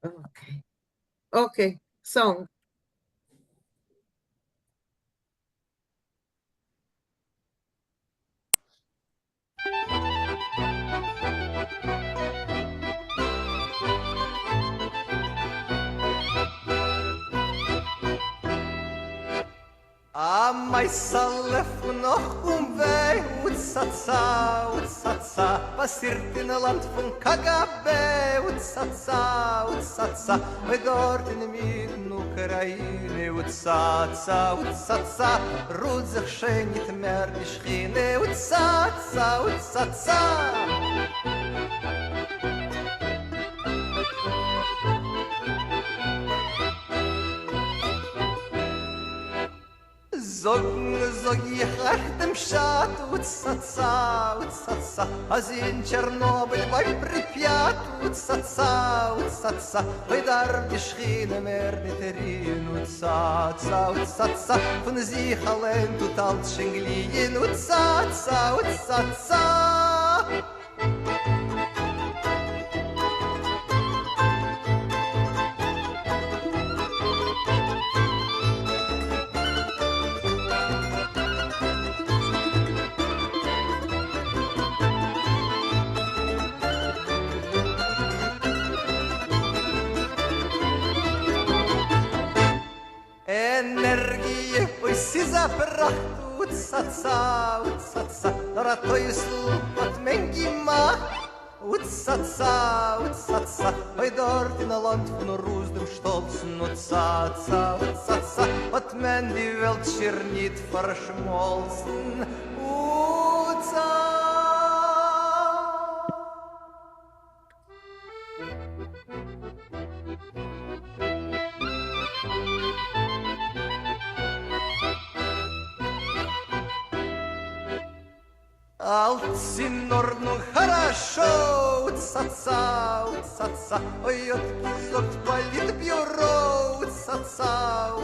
Okay. Okay, song. Mai salef noch weh utsatsa was irrt in Land von Kagabe utsatsa we dort in mitten Ukraine utsatsa rut sich schön nicht mehr die Schine utsatsa Zog ich recht im Schat utsatsa Az in Tschernobyl bei Pripyat utsatsa Bei dar die Schiene mehr nicht erin utsatsa Von sich allein tut alt Schenglien utsatsa Energie, oi si zapracht utsatsa Nora to je slup at mengi ma utsatsa Oi dort in a Land von Rusdem stolzen utsatsa At men die Welt schier nicht verschmolzen utsatsa Alles in Ordnung, хорошо, уtsatsa Ой, отказать политбюро, уtsatsa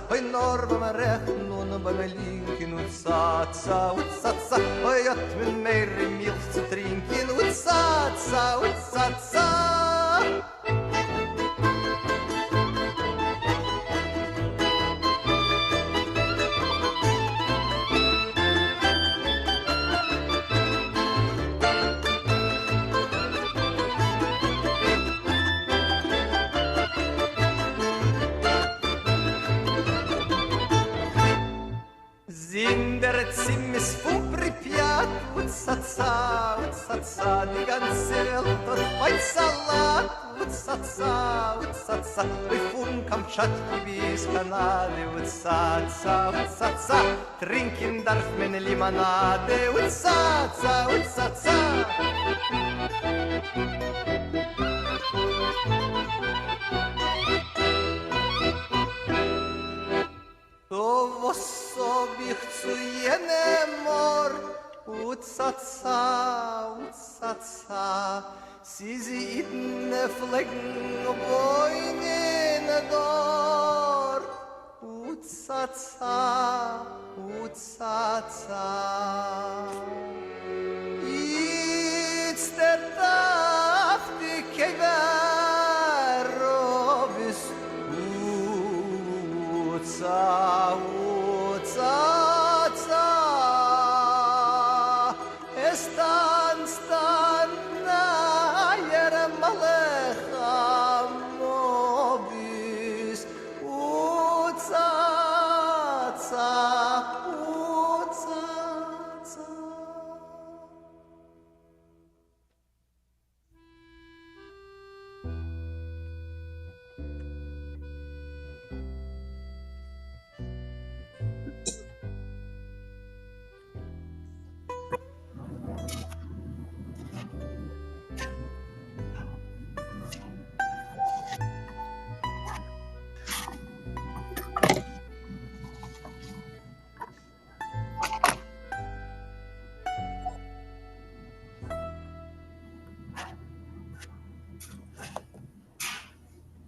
Ой, норм рechnen beim Linken, уtsatsa Ой, от мен mehr Milch zu trinken, уtsatsa In der Zimmes von Pripyat utsatsa Die ganze Welt hat mein Salat utsatsa Oi von Kamtschatki bis Kanade utsatsa Trinken darf meine Limonade utsatsa Was hab ich zu jenem Mor? Utsatsa Sie sieht ne Flecken Boinen dor Utsatsa It's der Tag, die Keverobis Utsatsa Stan nayer malecha mobis utsatsa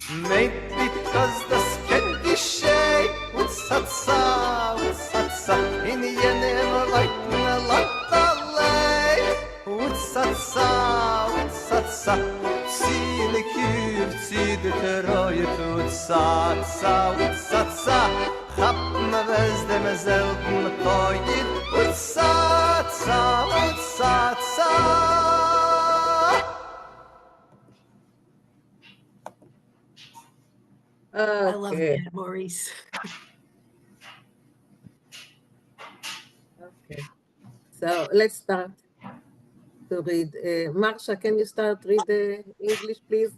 Meint because das kennt geschehen utsatsa In jenem weiten Land allein utsatsa Zine zieht die Treue tut sa, sa, sa, sa. Hab me wes dem selben Teuer und sa, sa, sa, sa. I love Okay, that, Maurice. okay. So let's start to read. Marsha, can you start read the English, please?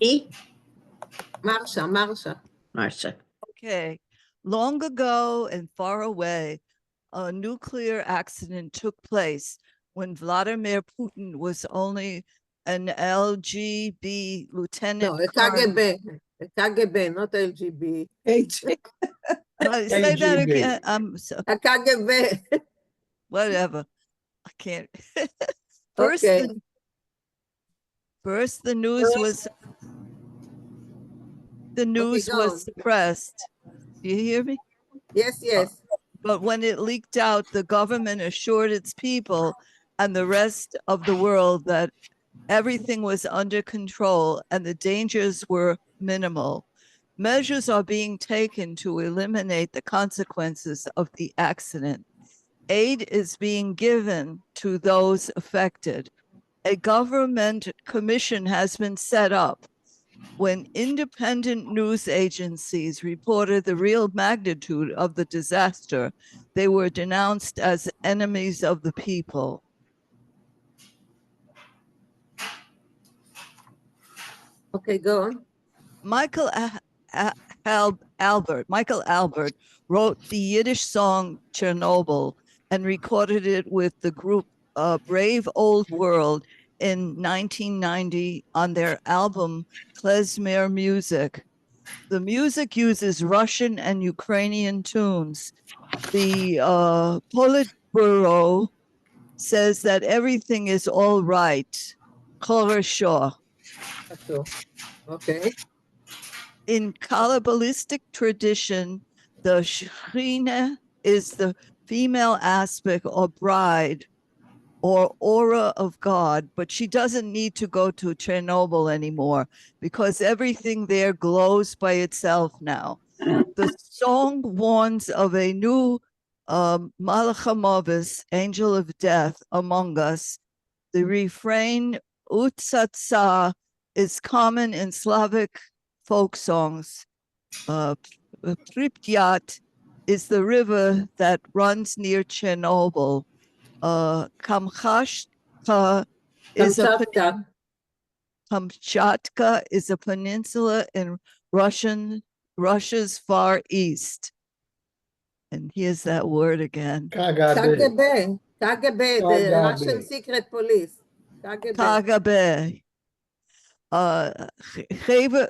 E. Marsha. Marsha. Okay. Long ago and far away, a nuclear accident took place when Vladimir Putin was only an LGB lieutenant No, colonel. KGB, not LGB. Say that again. KGB. Whatever. I can't. First, Okay. first the news was go on. suppressed. Do you hear me? Yes. But when it leaked out, the government assured its people and the rest of the world that everything was under control and the dangers were minimal. Measures are being taken to eliminate the consequences of the accident. Aid is being given to those affected. A government commission has been set up. When independent news agencies reported the real magnitude of the disaster, they were denounced as enemies of the people. Okay, go on. Michael Albert wrote the Yiddish song Chernobyl and recorded it with the group Brave Old World in 1990 on their album Klezmer Music. The music uses Russian and Ukrainian tunes. The Politburo says that everything is all right. Хорошо. Okay. In Kabbalistic tradition, the Shekhinah is the female aspect or bride or aura of God, but she doesn't need to go to Chernobyl anymore because everything there glows by itself now. The song warns of a new Malach HaMovis, angel of death, among us. The refrain Utsatsa is common in Slavic folk songs. Pripyat is the river that runs near Chernobyl. Kamchatka is a peninsula in Russia's far east. And here's that word again. KGB, the Russian secret police. KGB. Chave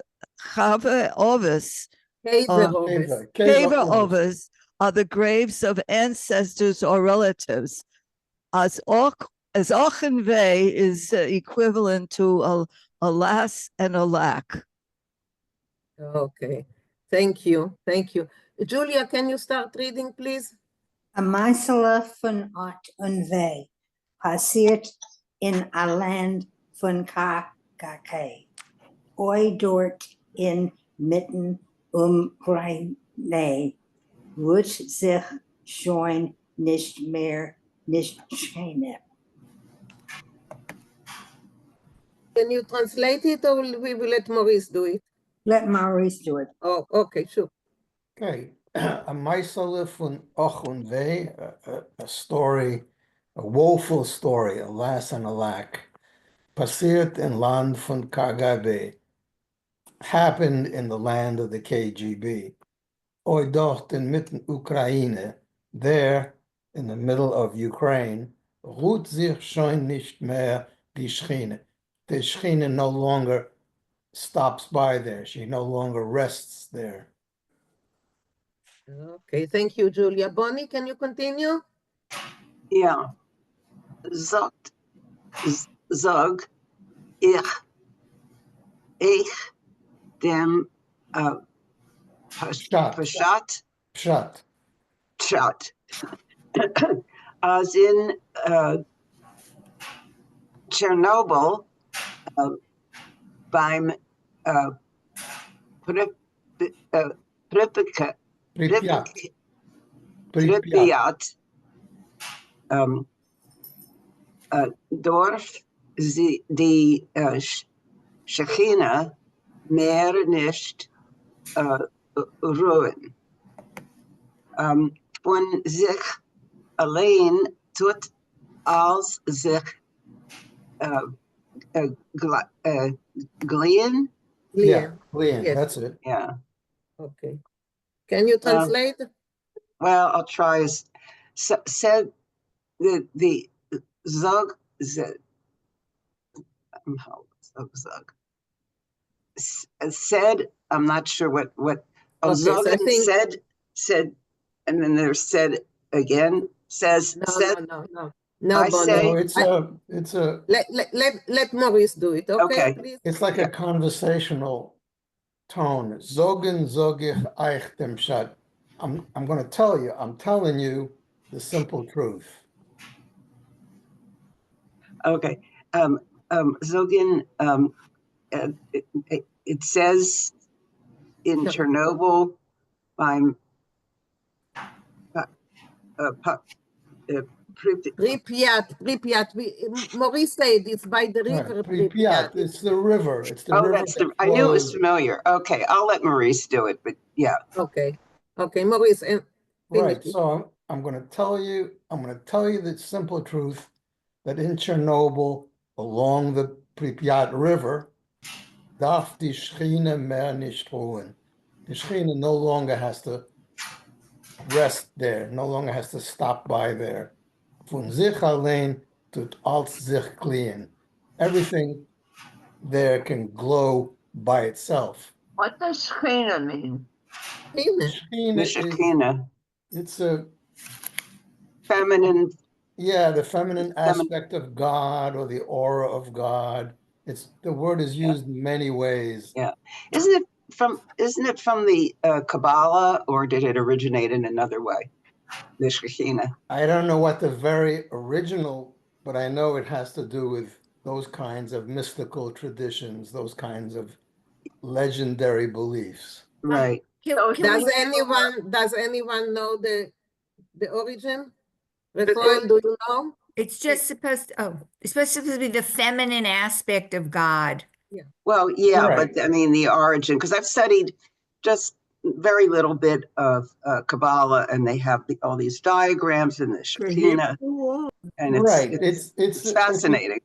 Ovis. Haver Ovas are the graves of ancestors or relatives. As Ochenve is equivalent to alas and alack. Okay, thank you. Julia, can you start reading, please? A Meisele van Art en Wee passeert in a land van KKK. Oi dort in mitten Ukraine wird sich schon nicht schämen. Can you translate it or we will let Maurice do it? Let Maurice do it. Oh, okay, sure. Okay, a Meisele van Och en Wee, a story, a woeful story, alas and alack, passiert in land van KGB, happened in the land of the KGB. Oi dort in mitten Ukraine, there in the middle of Ukraine, ruht sich schon nicht mehr die Schchine. The Schchine no longer stops by there. She no longer rests there. Okay, thank you, Julia. Bonnie, can you continue? Yeah. Sag ich dem Pshat as in Chernobyl beim Pripyat. Pripyat. Pripyat Dorf die Shechina mehr nicht ruhen. Und sich allein tut als sich glien. Yeah, Leah. Leon, Yes. that's it. Yeah. Okay. Can you translate? Well, I'll try. Said the Zog Zog said. I'm not sure what. Oh, Okay, so I Zogan think- said, and then there's said again. Says said. No, I Bonnie. say- No, it's a Let Maurice do it, okay, Okay. please? it's like a conversational tone. Zogen zogich eich dem Pshat. I'm going to tell you. I'm telling you the simple truth. Okay. Zogan. It says in No. Chernobyl. Pripyat. Maurice said it's by the Right, river Pripyat. Pripyat. It's the river. It's the Oh, river. that's that I knew it was flows- familiar. Okay, I'll let Maurice do it, but yeah. Okay, Maurice, and Right. finish it. So I'm going to tell you. I'm going to tell you the simple truth that in Chernobyl, along the Pripyat River, darf die Schchine mehr nicht ruhen. The Schchine no longer has to rest there, no longer has to stop by there. Von sich allein tut als sich glien. Everything there can glow by itself. What does Shechina mean? Finish. Schchine is, Mishakina, it's a, feminine. yeah, the feminine Feminine. aspect of God or the aura of God. It's the word is used in many ways. Yeah. Isn't it from the Kabbalah, or did it originate in another way? The Shekhinah. I don't know what the very original, but I know it has to do with those kinds of mystical traditions, those kinds of legendary beliefs. Right. So Does anyone know the origin? Rafael, do you know? It's just it's supposed to be the feminine aspect of God. Well, yeah, Right. but I mean the origin, because I've studied just very little bit of Kabbalah, and they have all these diagrams and the Shekhinah, and Right, it's fascinating.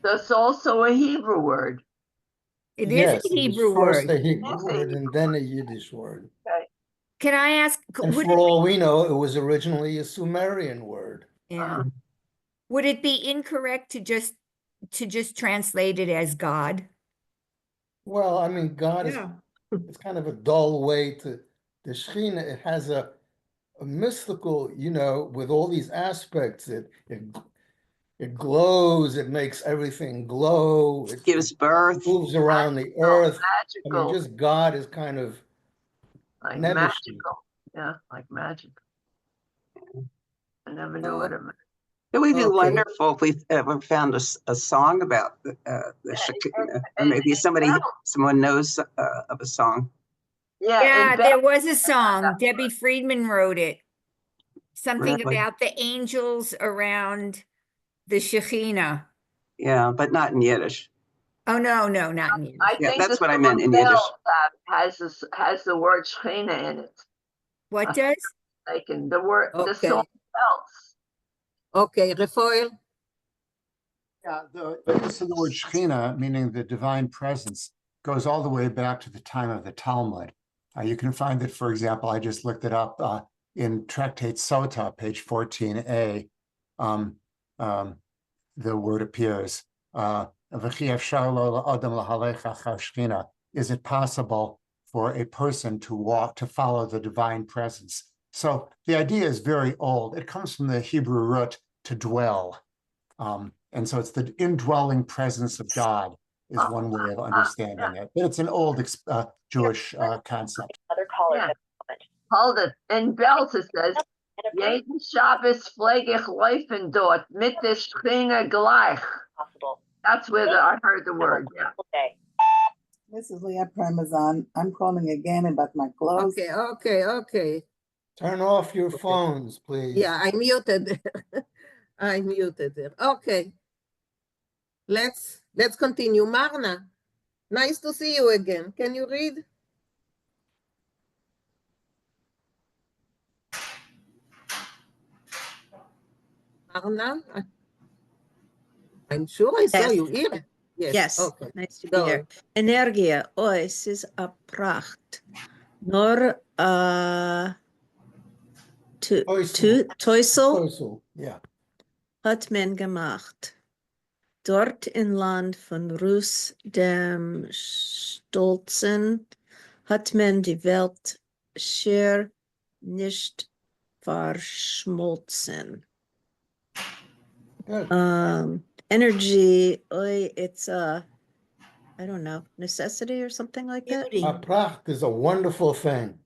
that's also a Hebrew word. It is Yes, a it was Hebrew first word. a Hebrew word and then a Yiddish word. Can I ask, And would for it, all we know, it was originally a Sumerian word. yeah. Would it be incorrect to just translate it as God? Well, I mean, God is, it's kind of a dull way to, the Shekhinah, it has a mystical, with all these aspects, it glows, it makes everything glow, it Gives birth. moves around the earth. I mean, Magical, just God is kind of like never magical. Yeah, like magic. I never knew what it meant. It would be Okay. wonderful if we ever found a song about the Shekhinah, or maybe someone knows of a song. Yeah, and there was a song. Debbie Friedman wrote it. Something Really? about the angels around the Shekhinah. Yeah, but not in Yiddish. Oh, no, not in Yiddish. I Yeah, think that's the what I meant in song Yiddish. Bell, has the word Shechina in it. What does? Like in the Okay. song bells. Okay, Rafael. Yeah, the use of the word Shekhinah, meaning the divine presence, goes all the way back to the time of the Talmud. You can find that, for example, I just looked it up in Tractate Sota, page 14a. The word appears. Is it possible for a person to follow the divine presence? So the idea is very old. It comes from the Hebrew root to dwell. And so it's the indwelling presence of God is one way of understanding it. But it's an old Jewish concept. Yeah. Hold it. In bells it says, Jeden Shabbos pflege ich laufen dort mit der Shechina gleich. That's where I heard the word, yeah. This is Leah Parmesan. I'm calling again about my clothes. Okay. Turn off your phones, please. Yeah, I muted. I muted it. Okay. Let's continue. Marna, nice to see you again. Can you read? Marna, I'm sure I saw Yes. you here. Yes, Okay. nice to be Go here. on. Energie, ois is a pracht. Nor Teusel. Teusel Teusel, yeah. hat men gemacht. Dort in Land von Rus dem Stolzen hat men die Welt schier nicht verschmolzen. Good. Energy, it's a, I don't know, necessity or something like that. Beauty. A pracht is a wonderful thing.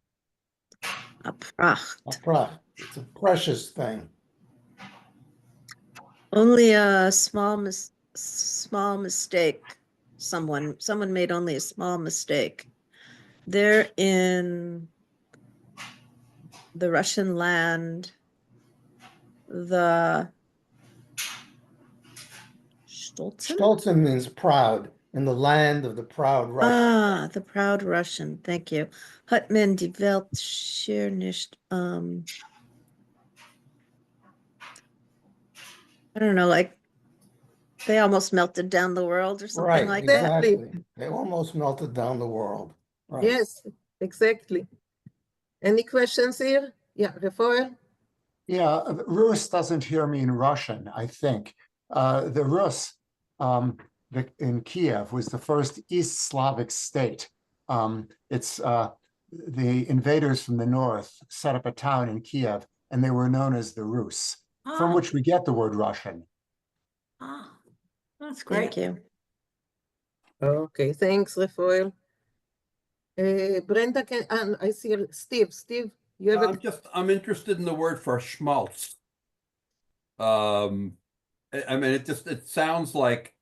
A pracht. A pracht. It's a precious thing. Only a small mistake. Someone made only a small mistake. They're in the Russian land. The Stolzen? Stolzen means proud, in the land of the proud Russian. Ah, the proud Russian. Thank you. Hat men die Welt schier nicht, I don't know, like they almost melted down the world or something Right, like that. exactly. They almost melted down the world. Right. Yes, exactly. Any questions here? Yeah, Rafael? Yeah, Rus doesn't here mean Russian, I think. The Rus in Kiev was the first East Slavic state. It's the invaders from the north set up a town in Kiev, and they were known as the Rus, from which we get the word Russian. That's great. Thank you. Okay, thanks, Rafael. Brenda, I see Steve. Steve, you have I'm interested in the word for schmaltz. I mean, it sounds like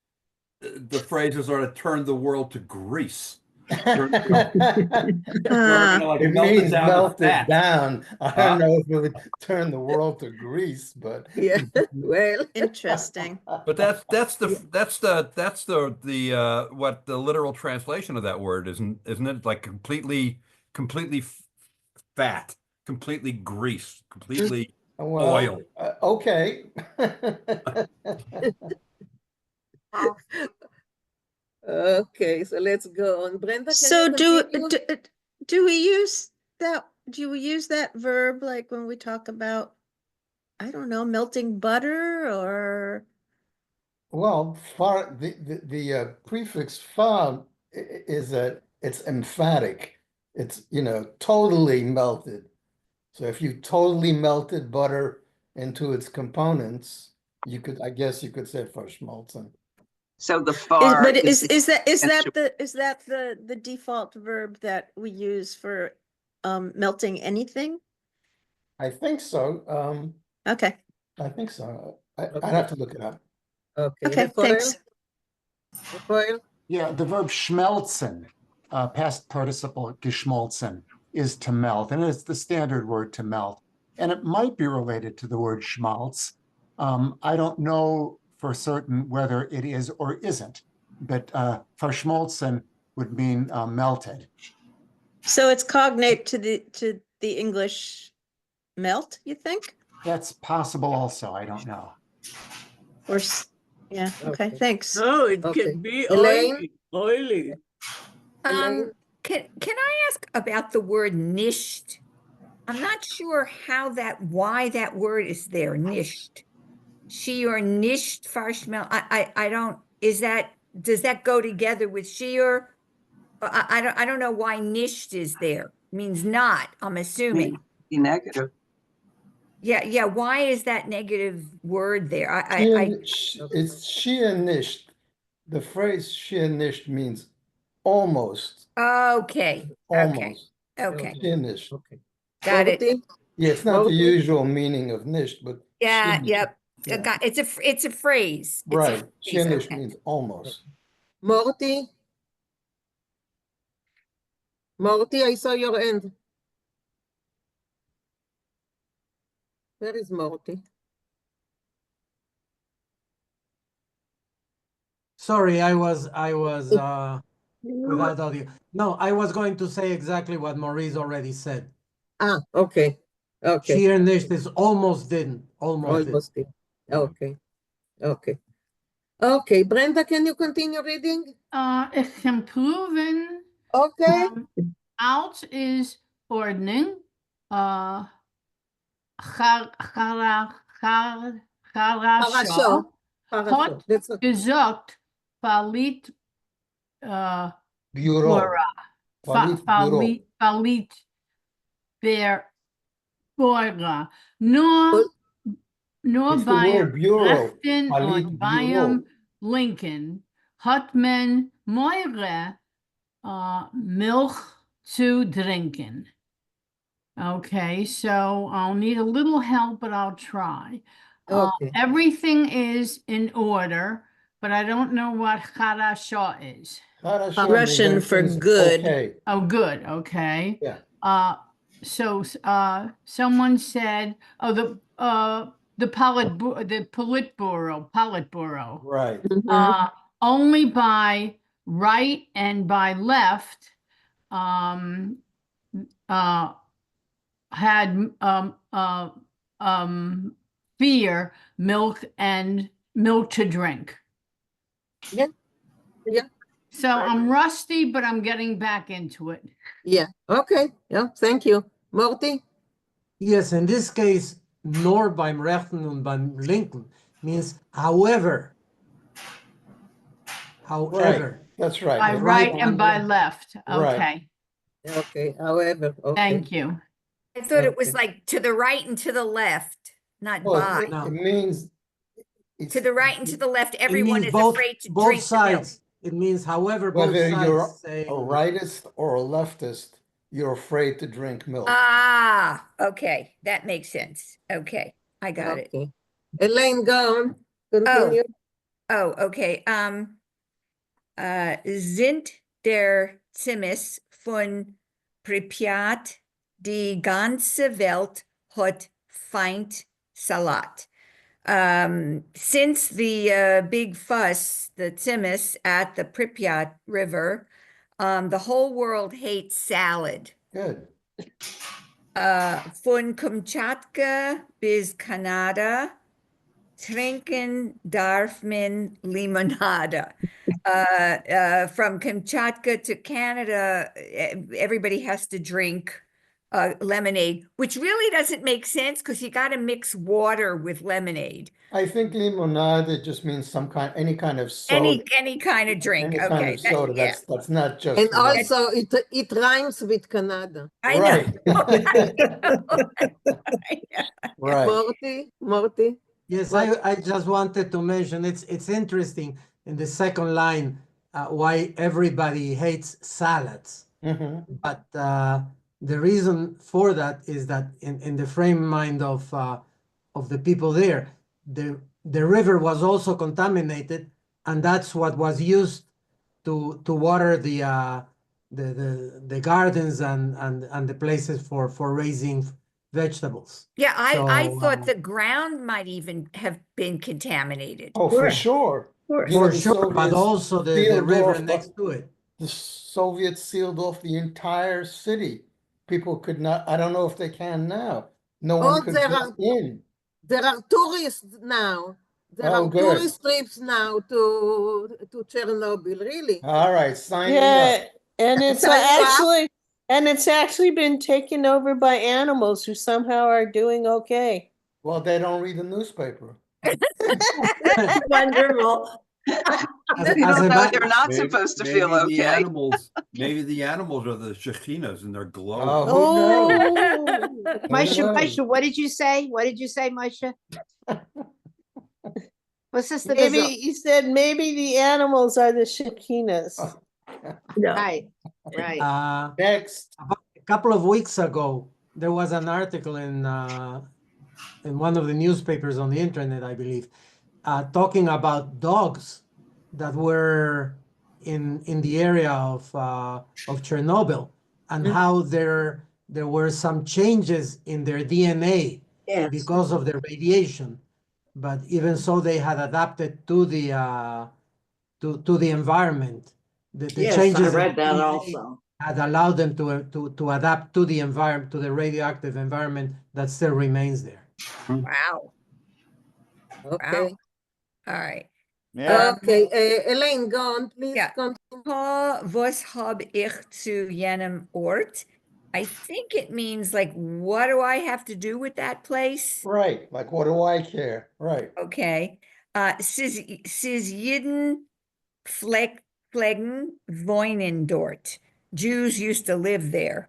the phase is sort of turn the world to grease. Like It melt means down to melt it fat. down. I don't know if it would turn the world to grease, but yeah, well, Interesting. But that's the what the literal translation of that word isn't it? Like completely fat, completely grease, completely oil. Okay. okay, so let's go on. Brenda, can So you do continue? we use that verb like when we talk about, I don't know, melting butter or Well, far the prefix far is that it's emphatic. It's, totally melted. So if you totally melted butter into its components, I guess you could say verschmolzen. So the far but is that essential- the default verb that we use for melting anything? I think so. Okay. I think so. I'd Okay. have to look it up. Okay, Okay, thanks. Rafael? Yeah, the verb schmelzen, past participle geschmolzen, is to melt, and it's the standard word to melt. And it might be related to the word schmaltz. I don't know for certain whether it is or isn't, but verschmolzen would mean melted. So it's cognate to the English melt, you think? That's possible also, I don't know. Or yeah, okay, thanks. Oh, it Okay. can be Elaine? oily. Elaine? Can I ask about the word nicht? I'm not sure why that word is there, nicht. Sheer nicht verschmel. I don't, does that go together with sheer? I don't know why nicht is there. It means not, I'm assuming. be negative. Yeah, why is that negative word there? It's schier nicht. The phrase schier nicht means almost. Okay. Almost. Okay. Schier nicht. Okay. Got it. Dorothy? Yeah, it's not the Okay. usual meaning of nicht, but Yeah, schier nicht. yep. Yeah. It's a phrase. It's a phrase, Right. Chinish okay. means almost. Morty? Morty, I saw your hand. Where is Morty? Sorry, I was without audio. No, I was going to say exactly what Maurice already said. Ah, okay. Okay. Sheer nicht is almost didn't. Almost did. Almost did. Okay. Okay. Okay, Brenda, can you continue reading? Ik kan proeven. Okay. Oud is ordening. Parasho. Hot That's not gezocht. Falit. Bureau. Bora. Falit bureau. Falit. Ber. Bora. Nur It's the bij word bureau. rechten Falit und beim bureau. Lincoln hat men moire milk to drinken. Okay, so I'll need a little help, but I'll try. Okay. Everything is in order, but I don't know what harasha is. Harasho means Russian for everything's good. Okay. Oh, good. Okay. Yeah. So someone said, oh, the Politburo. Right. Mhm. Only by right and by left had fear milk to drink. Yeah. Yeah. So I'm rusty, but I'm getting back into it. Yeah. Okay. Yeah. Thank you. Morty? Yes, in this case, nor beim Rechten und beim Linken means however. However. That's right. By The right one and by hand. left. Right. Okay. Okay. However. Okay. Thank you. I thought it was Okay. like to the right and to the left, not Well, by. it, No. it means it's To the right and to the left, It everyone means is both, afraid to both drink the milk. sides. It means however both whether you're sides say. a rightist or a leftist, you're afraid to drink milk. Ah, okay, that makes sense. Okay, I got it. Okay. Elaine, go on. Continue. Oh, okay. Sind der Zimis von Pripyat, die ganze Welt hat Feind Salat. Since the big fuss, the Tsimis at the Pripyat River, the whole world hates salad. Good. Von Kamchatka bis Kanada, trinken darf man limonada. From Kamchatka to Canada, everybody has to drink lemonade, which really doesn't make sense because you got to mix water with lemonade. I think limonada just means any kind of soda. Any kind of drink. Any Okay. kind of soda. yeah. That's not just. And one. also, it rhymes with Canada. I know. Right. Right. Morty? Yes, I just wanted to mention it's interesting in the second line why everybody hates salads. Mhm. But the reason for that is that in the frame mind of the people there, the river was also contaminated, and that's what was used to water the gardens and the places for raising vegetables. Yeah, I So, thought the ground might even have been contaminated. Oh, for sure. You know, for the sure, but Soviets also the sealed river off next to it. The Soviets sealed off the entire city. People could not. I don't know if they can now. No one could there get are, in. there are tourists now. There Oh, are good. tourist trips now to Chernobyl, really. All right, sign me Yeah, up. and it's actually been taken over by animals who somehow are doing okay. Well, they don't read the newspaper. Wonderful. As You a don't know ma- they're not Maybe- supposed to maybe feel the okay. maybe the animals are the Shechinas and they're glowing. Oh, who knows? Oh, Maisha, what did you say? What did you say, Maisha? What's this? maybe you said maybe the animals are the Shekinas. Right, right. Next. a couple of weeks ago, there was an article in in one of the newspapers on the internet, I believe, talking about dogs that were in the area of Chernobyl, and how there were some changes in their DNA because of the radiation. But even so, they had adapted to the environment. The Yes, changes I in read that DNA also. had allowed them to adapt to the environment, to the radioactive environment that still remains there. Wow. Okay. All right. Okay, Elaine, go on, please. Yeah. Continue. Was hab ich zu jenem Ort? I think it means like, what do I have to do with that place? Right, like what do I care? Right. Okay. Sis Jiden pflegen wohnen dort. Jews used to live there.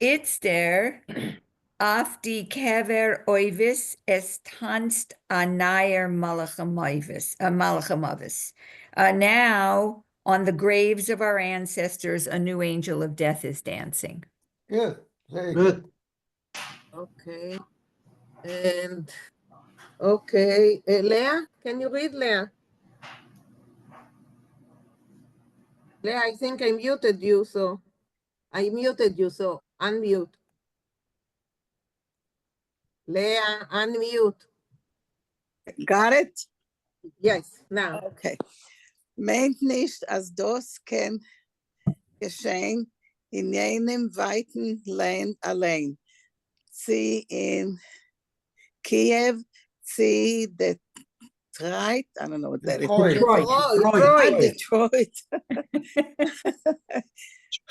It's there. Auf die Kever Oivis es tanzt a nair Malachamovis. Now, on the graves of our ancestors, a new angel of death is dancing. Good. Very Good. Okay. And okay, Leah, can you read, Leah? Leah, I think I muted you, so unmute. Leah, unmute. Got it? Yes, now. Okay. Meint nicht, als das kann geschehen in jenem weiten Land allein. Sie in Kiev, sie Detroit, I don't know what that is. Detroit.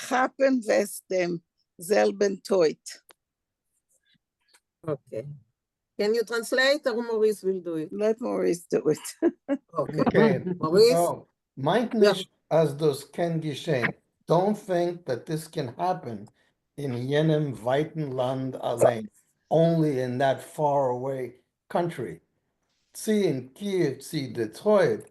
Happen west dem selben Toit. Okay. Can you translate or Maurice will do it? Let Maurice do it. Okay. Okay. Maurice? No, meint nicht, als das kann geschehen. Don't think that this can happen in jenem weiten Land allein, only in that far away country. See in Kiev, see Detroit,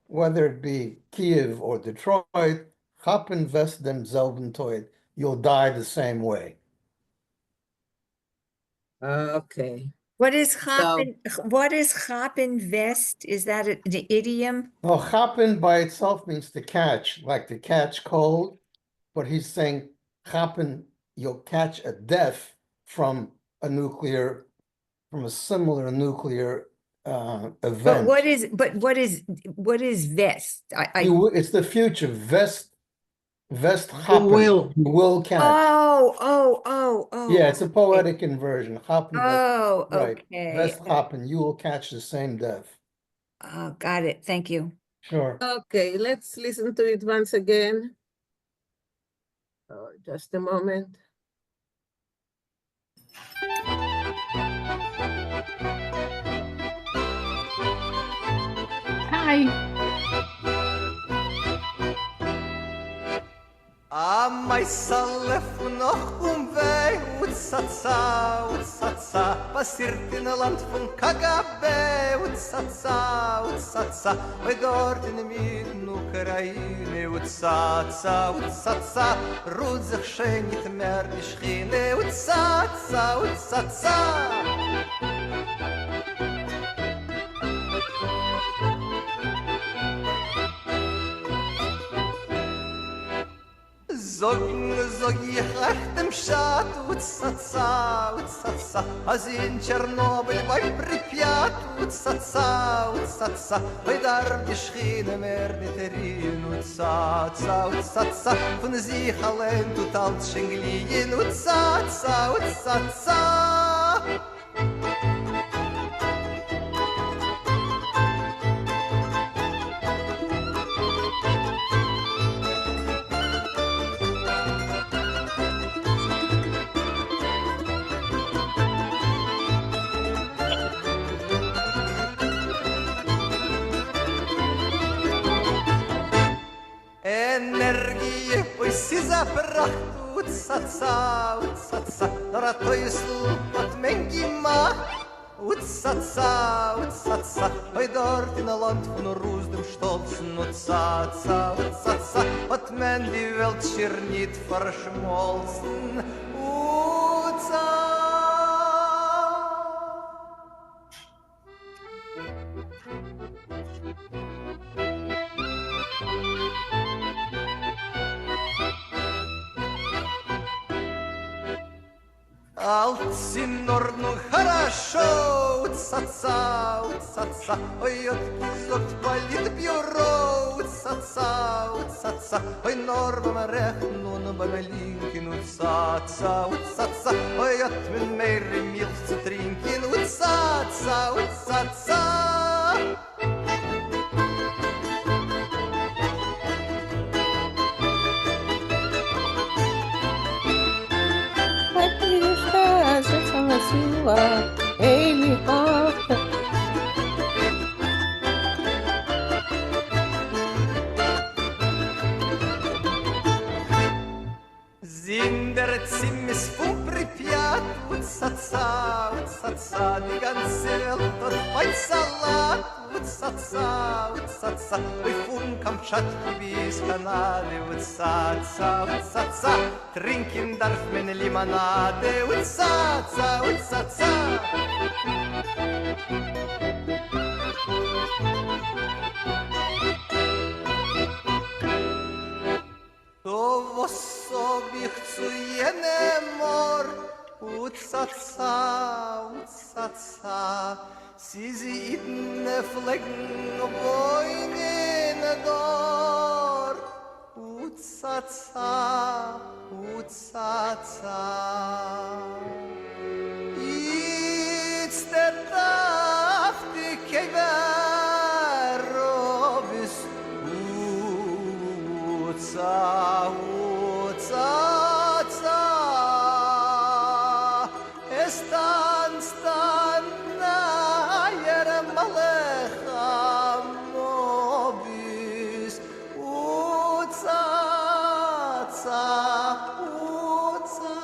whether it be Kiev or Detroit, happen west demselben Toit, you'll die the same way. Okay. What is Chapen West? Is that an idiom? Well, happen by itself means to catch, like to catch cold, but he's saying happen, you'll catch a death from a similar nuclear event. But what is Vest? It's the future. Vest happen. Will. You will catch. Oh. Yeah, it's a poetic inversion. Happen. Oh, right. okay. Vest happen. You will catch the same death. Oh, got it. Thank you. Sure. Okay, let's listen to it once again. Oh, just a moment. Hi. Майсалев noch weh, utsatsa, passiert in ein Land von KGB, utsatsa, bei dort in der Mitte Ukraine, utsatsa, ruht sich schön nicht mehr die Schiene, utsatsa. Zog ich echt im Schat, utsatsa, als in Tschernobyl bei Pripyat, utsatsa, bei der die Schiene mehr nicht erin, utsatsa, von sich allein total schenglien, utsatsa. Energie, oi si zabracht, utsatsa, dora to jest pat mengi ma, utsatsa, oi dort in a Land von Ruß dem Stolzen, utsatsa, hat men die Welt schier nicht verschmolzen, Алцинор, ну хорошо, уца-ца, уца-ца. Ой, отки политбюро, уца-ца, уца-ца. Ой, норбам рехну, ну бамелинкин, уца-ца, уца-ца. Ой, от мен мейри милцы тринкин, уца-ца, уца-ца. Зиндерцим из Припят, уца-ца, уца-ца, die ganze Welt hat Weizsalat, уца-ца, уца-ца, ой, фун Камчатки bis Kanade, уца-ца, уца-ца, trinken darf man Limonade, уца-ца, уца-ца. To w osobie chcujemy mor, uca-ca, uca-ca, sizi idne flegn wojny dor, uca-ca, uca-ca. Idste tafty kejverobis, uca, uca-ca. Estan stanna yermalecha nobis, uca-ca, uca-ca.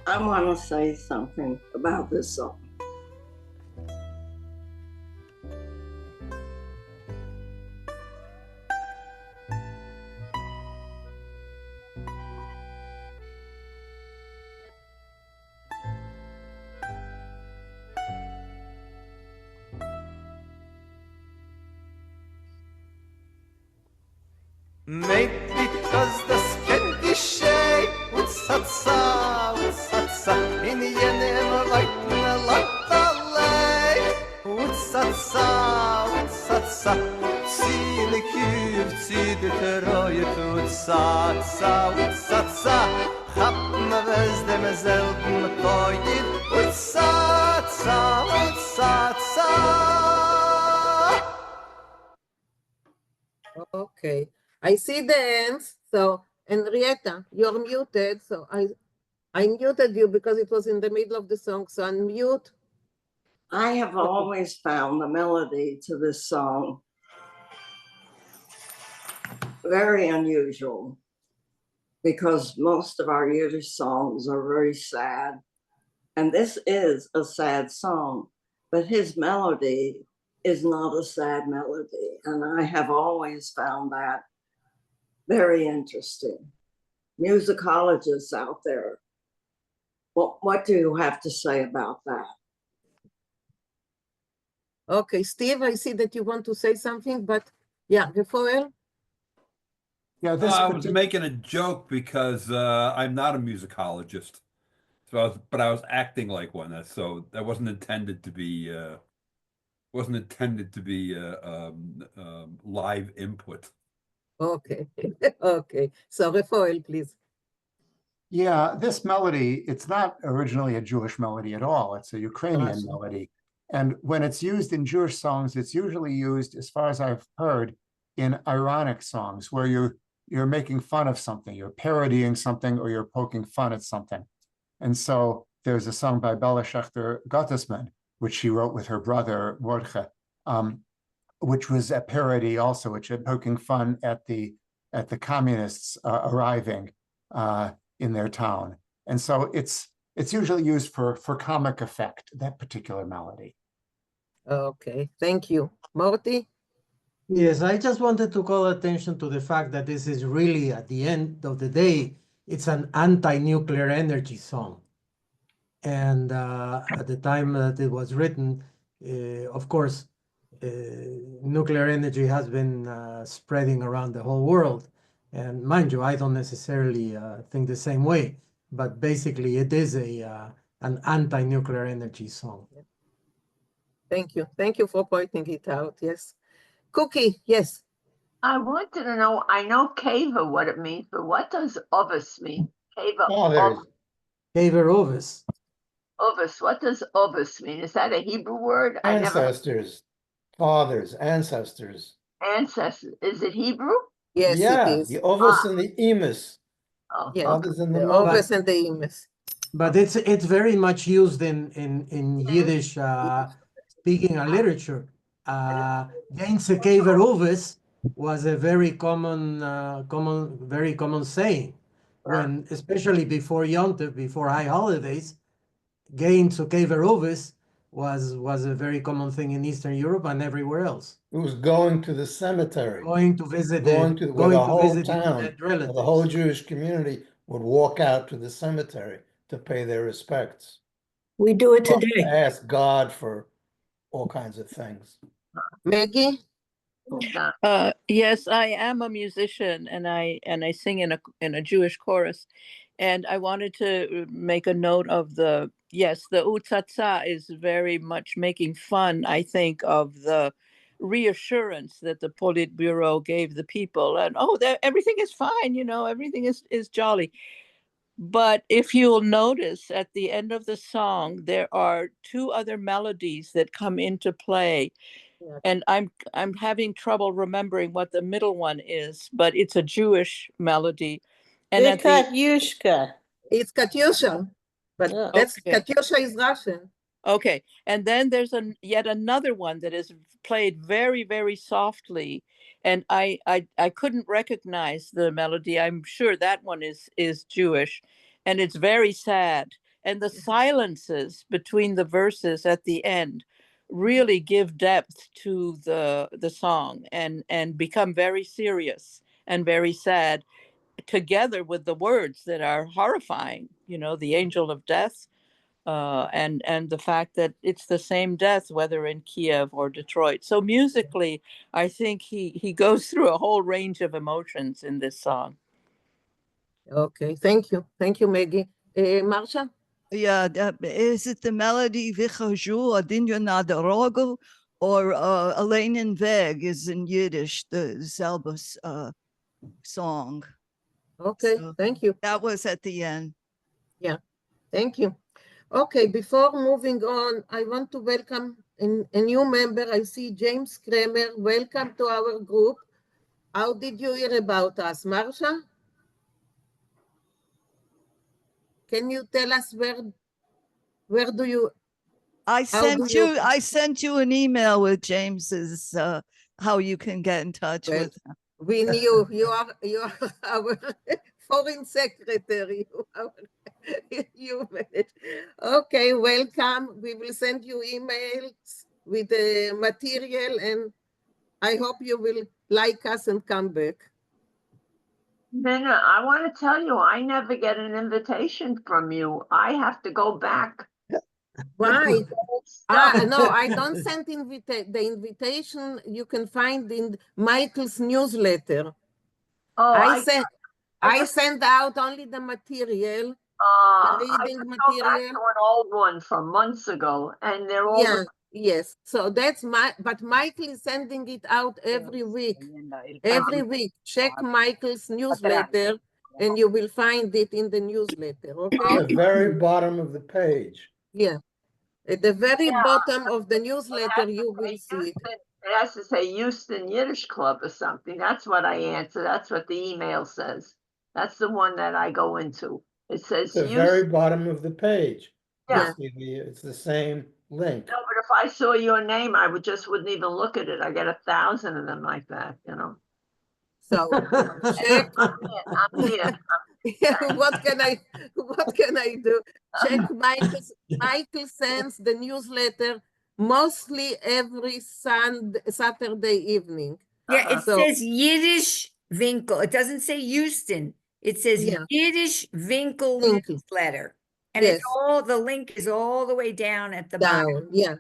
I want to say something about this song. Maybe because das kennt geschehen, uca-ca, uca-ca, in jenem weiten Landalei, uca-ca, uca-ca, zine Kühe, zide Treue, uca-ca, uca-ca, hab me was dem selben Teut, uca-ca, uca-ca. Okay, I see the ends. So, Henrietta, you're muted. So I muted you because it was in the middle of the song. So unmute. I have always found the melody to this song very unusual because most of our Yiddish songs are very sad. And this is a sad song, but his melody is not a sad melody. And I have always found that very interesting. Musicologists out there, what do you have to say about that? Okay, Steve, I see that you want to say something, but yeah, Rafael? Yeah, this I was making a joke because I'm not a musicologist, so but I was acting like one. So that wasn't intended to be live input. Okay, okay. So Rafael, please. Yeah, this melody, it's not originally a Jewish melody at all. It's a Ukrainian melody. And when it's used in Jewish songs, it's usually used, as far as I've heard, in ironic songs where you're making fun of something, you're parodying something, or you're poking fun at something. And so there's a song by Bella Schechter Gottesman, which she wrote with her brother Mordechai, which was a parody also, which had poking fun at the communists arriving in their town. And so it's usually used for comic effect, that particular melody. Okay, thank you. Morty? Yes, I just wanted to call attention to the fact that this is really, at the end of the day, it's an anti-nuclear energy song. And at the time that it was written, of course, nuclear energy has been spreading around the whole world. And mind you, I don't necessarily think the same way, but basically it is an anti-nuclear energy song. Thank you. Thank you for pointing it out. Yes. Cookie, yes. I wanted to know, I know keva what it means, but what does ovis mean? Keva, Fathers. Kever Ovis. ovis, what does ovis mean? Is that a Hebrew word? I never, Ancestors. Fathers, ancestors. ancestors, is it Hebrew? Yes, Yeah, it is. the ovis and the emus. Oh, Yeah, Fathers and the the mother. ovis and the emus. But it's very much used in Yiddish speaking and literature. Geinse Kever Ovis was a very common saying. When, especially before Yom Tov, before high holidays, Geinse Kever Ovis was a very common thing in Eastern Europe and everywhere else. It was going to the cemetery. Going to visit Going to where the whole visit your town, dead where the relatives. whole Jewish community would walk out to the cemetery to pay their respects. We do it Well, today. ask God for all kinds of things. Maggie? Yes, I am a musician and I sing in a Jewish chorus. And I wanted to make a note of the Utsatsa is very much making fun, I think, of the reassurance that the Politburo gave the people. And everything is fine, everything is jolly. But if you'll notice at the end of the song, there are two other melodies that come into play. And I'm having trouble remembering what the middle one is, but it's a Jewish melody. And at the Katyushka. It's Katyusha, but that's Okay. Katyusha is Russian. Okay, and then there's yet another one that is played very, very softly, and I couldn't recognize the melody. I'm sure that one is Jewish, and it's very sad. And the silences between the verses at the end really give depth to the song and become very serious and very sad, together with the words that are horrifying. The angel of death. And the fact that it's the same death, whether in Kiev or Detroit. So musically, I think he goes through a whole range of emotions in this song. Okay, thank you, Maggie. Marsha? Yeah, is it the melody Vichaju Adinyo Nadarogo or Aleinin Weg is in Yiddish, the Zelbus song. Okay, thank you. That was at the end. Yeah, thank you. Okay, before moving on, I want to welcome a new member. I see James Kramer. Welcome to our group. How did you hear about us, Marsha? Can you tell us where do you? I sent you an email with James's how you can get in touch with him. We knew you are our foreign secretary. You manage. Okay, welcome. We will send you emails with the material, and I hope you will like us and come back. Nina, I want to tell you, I never get an invitation from you. I have to go back. Why? No, I don't send the invitation. You can find in Michael's newsletter. Oh, I send out only the material, the reading I material. Go back to an old one from months ago, and they're all yes. So that's but Michael is sending it out every week. Every week, check Michael's newsletter, and you will find it in the newsletter. Okay. At the very bottom of the page. Yeah. At the very bottom of the newsletter, you will see it. It has to say Houston Yiddish Club or something. That's what I answer. That's what the email says. That's the one that I go into. It says the very bottom of the page. Yeah. It's the same link. No, but if I saw your name, I wouldn't even look at it. I get 1,000 of them like that, So check. I'm here. What can I do? Check Michael sends the newsletter mostly every Saturday evening. Yeah, it says Yiddish Winkel. It doesn't say Houston. It says Yiddish Winkel newsletter. And it's Yes. all, the link is all the way down at the bottom Down, yeah.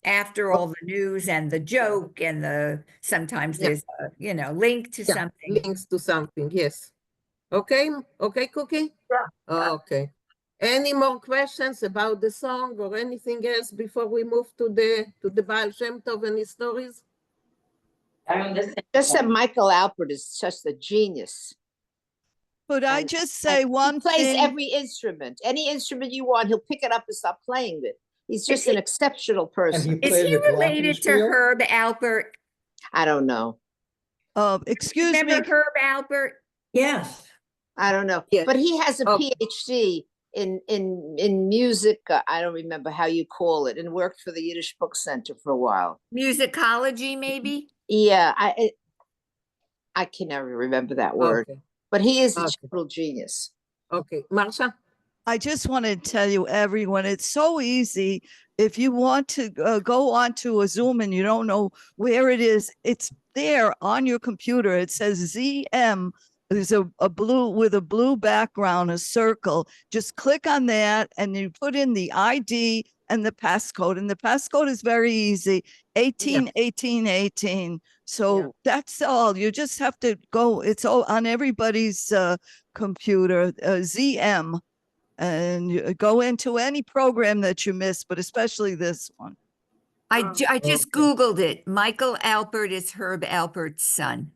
after all the news and the joke and sometimes Yeah. there's a, link to Yeah, something. links to something, yes. Okay, okay, Cookie? Yeah. Okay. Any more questions about the song or anything else before we move to the Baal Shem Tov and his stories? Just that Michael Alpert is just a genius. Could I And- just say and one he plays thing? every instrument. Any instrument you want, he'll pick it up and stop playing it. He's just an exceptional person. Is he related to Herb Alpert? I don't know. Excuse me. Remember Herb Alpert? Yes. I don't know. Yes. But he has a Oh. PhD in music. I don't remember how you call it, and worked for the Yiddish Book Center for a while. Musicology, maybe? Yeah, I can never remember that word. Okay. But he is a Okay. total genius. Okay, Marsha? I just want to tell you, everyone, it's so easy. If you want to go onto a Zoom and you don't know where it is, it's there on your computer. It says ZM. There's a blue with a blue background, a circle. Just click on that and you put in the ID and the passcode. And the passcode is very easy, 181818. So that's all. You just have to go. It's all on everybody's computer, ZM. And you go into any program that you miss, but especially this one. I just Googled it. Michael Alpert is Herb Alpert's son.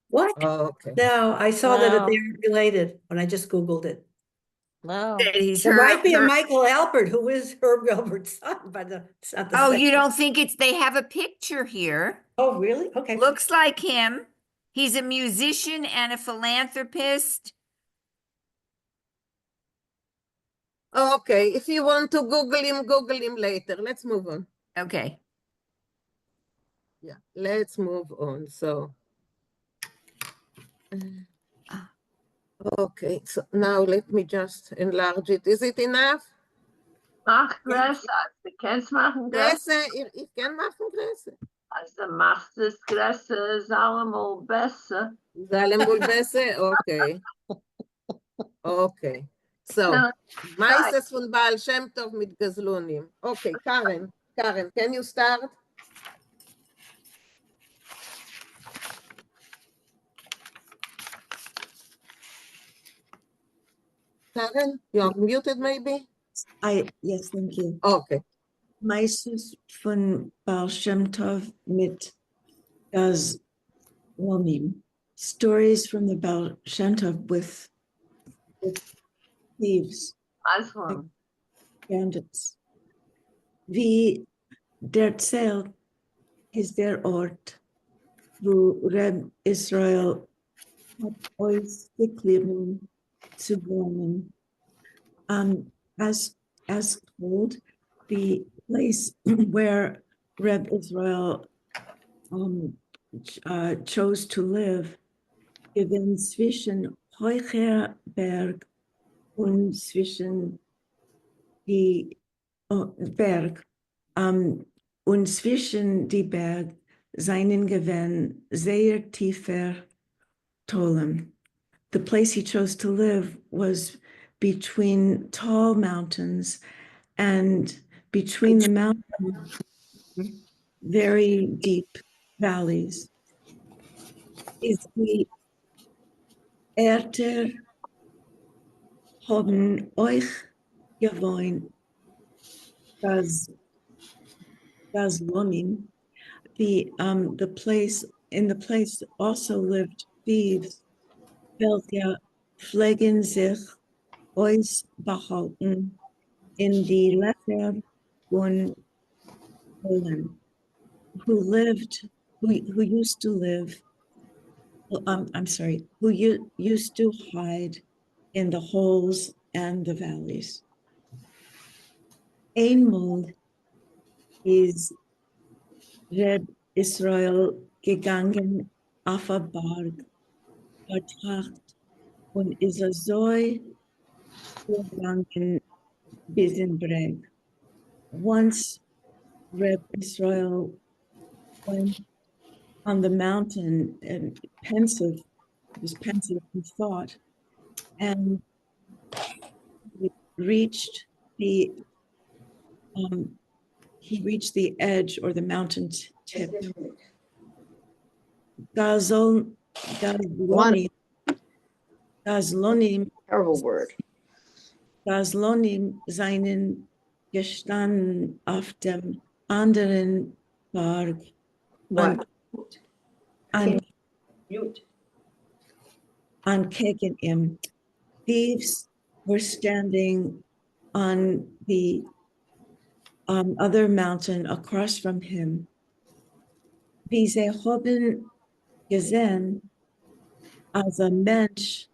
What? Okay. No, I saw that Wow. they're related when I just Googled it. Wow. That he's There might be a Herb- Michael Alpert who is Herb Alpert's son, but it's not the Oh, same. you don't think they have a picture here. Oh, really? Okay. Looks like him. He's a musician and a philanthropist. Okay, if you want to Google him later. Let's move on. Okay. Yeah, let's move on. So, okay, so now let me just enlarge it. Is it enough? Mach Größe, du kannst machen Größe. Größe, ich kann machen Größe. Also machst es Größe, ist allemal besser. Allemal besser? Okay. Okay. So, No, Meises von Baal Shem Tov mit Gazlunim. Okay, Karen, can you start? Karen, you're muted maybe? Yes, thank you. Okay. Meises von Baal Shem Tov mit Gazlunim. Stories from the Baal Shem Tov with thieves, Muslim. bandits. Wie der Zelt ist der Ort, wo Reb Israel hat euch gegeben zu wohnen. As told, the place where Reb Israel chose to live, given zwischen Heucher Berg und zwischen die Berg und zwischen die Berg seinen gewinn sehr tiefer Tollen. The place he chose to live was between tall mountains, and between the mountains, very deep valleys. Is the Erter haben euch gewohnt, das Lonim, the place also lived thieves, welche pflegen sich ausbehalten in die Länder und Höhlen, who used to live, who used to hide in the holes and the valleys. Einmal is Reb Israel gegangen auf a Berg, betracht und ist so gegangen bis in Berg. Once Reb Israel went on the mountain and was pensive in thought, and reached the edge or the mountain tip. Gazlonim, Terrible word. Gazlonim seinen gestanden auf dem anderen Berg. What? On Keganim. Thieves were standing on the other mountain across from him. Wie sie haben gesehen, als ein Mensch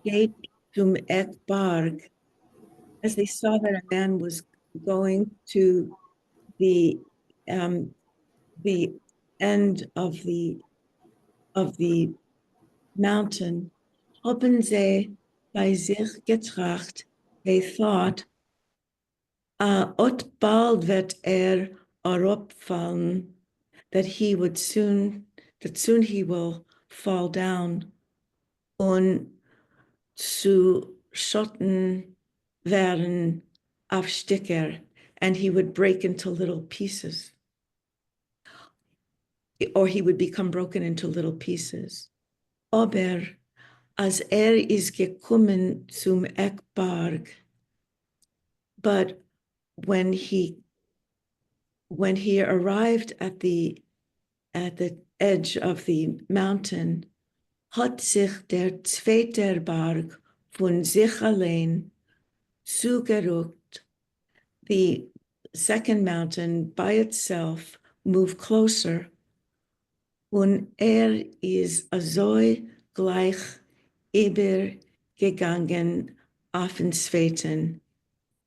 geht zum Eckberg, as they saw that a man was going to the end of the mountain, haben sie bei sich getracht, they thought, ot bald wird herabfallen, that soon he will fall down, und zu Schotten werden auf Stücke, and he would break into little pieces, or he would become broken into little pieces. Aber als ist gekommen zum Eckberg, but when he arrived at the edge of the mountain, hat sich der zweite Berg von sich allein zugerückt. The second mountain by itself moved closer, und ist so gleich übergegangen auf den zweiten.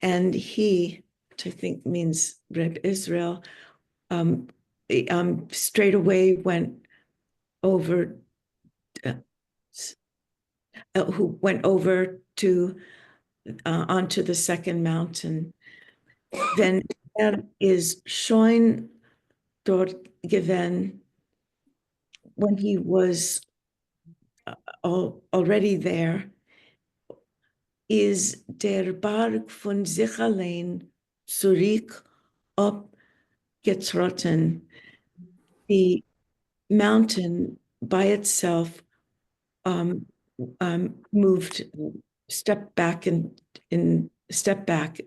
And he, which I think means Reb Israel, straight away went over, who went over to onto the second mountain. Then is schon dort gewesen when he was already there. Is der Berg von sich allein zurück abgetrotten. The mountain by itself moved, stepped back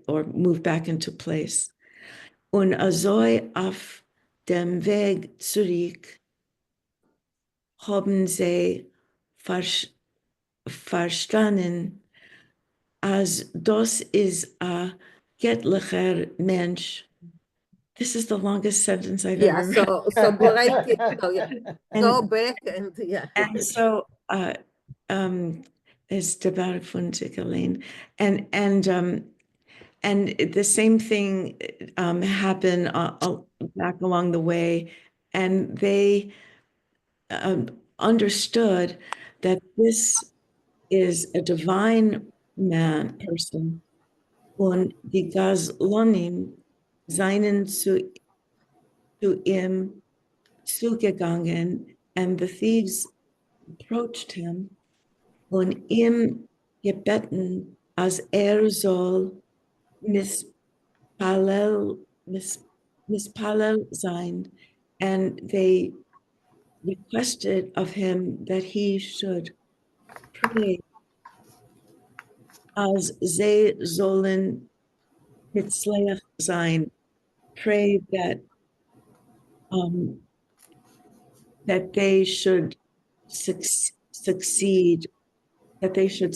or moved back into place. Und also auf dem Weg zurück haben sie verstanden, as das ist a göttlicher Mensch. This is the longest sentence I've ever read. So break it. So yeah. Go back and yeah. And so is the Berg von sich allein. And the same thing happened back along the way, and they understood that this is a divine person. Und die Gazlonim seien zu ihm zugegangen, and the thieves approached him und ihm gebeten, als soll mispalel sein, and they requested of him that he should pray, als sie sollen mitzleach sein, pray that that they should succeed, or that they should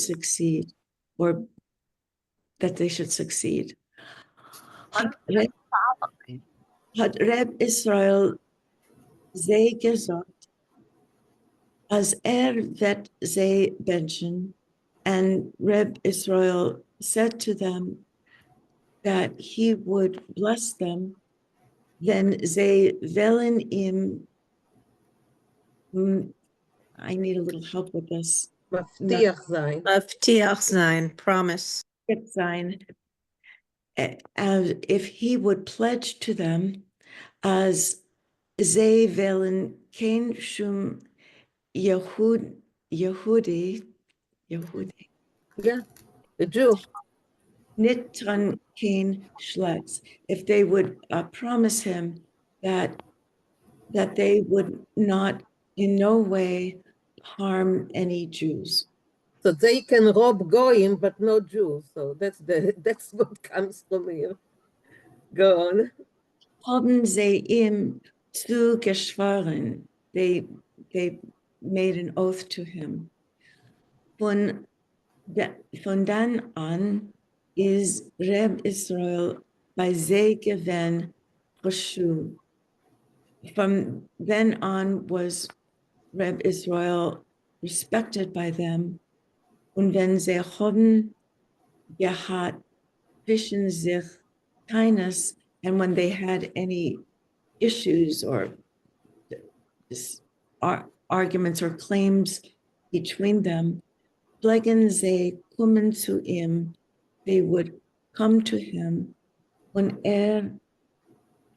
succeed. Hat Reb Israel sie gesagt, als wird sie benchen, and Reb Israel said to them that he would bless them, then sie wollen ihm, I need a little help with this. Maftiach sein. Maftiach sein, promise. Sein. If he would pledge to them, as sie wollen kein Shum Yehudi. Yeah, a Jew. Nitran Kain Schletz, if they would promise him that they would not in no way harm any Jews. So they can rob goyim, but no Jews. So that's what comes from here. Go on. Haben sie ihm zu geschworen. They made an oath to him. Von dann an is Reb Israel bei sie gewesen Choshu. From then on was Reb Israel respected by them. Und wenn sie haben gehabt zwischen sich keines, and when they had any issues or arguments or claims between them, pflegen sie kommen zu ihm, they would come to him, und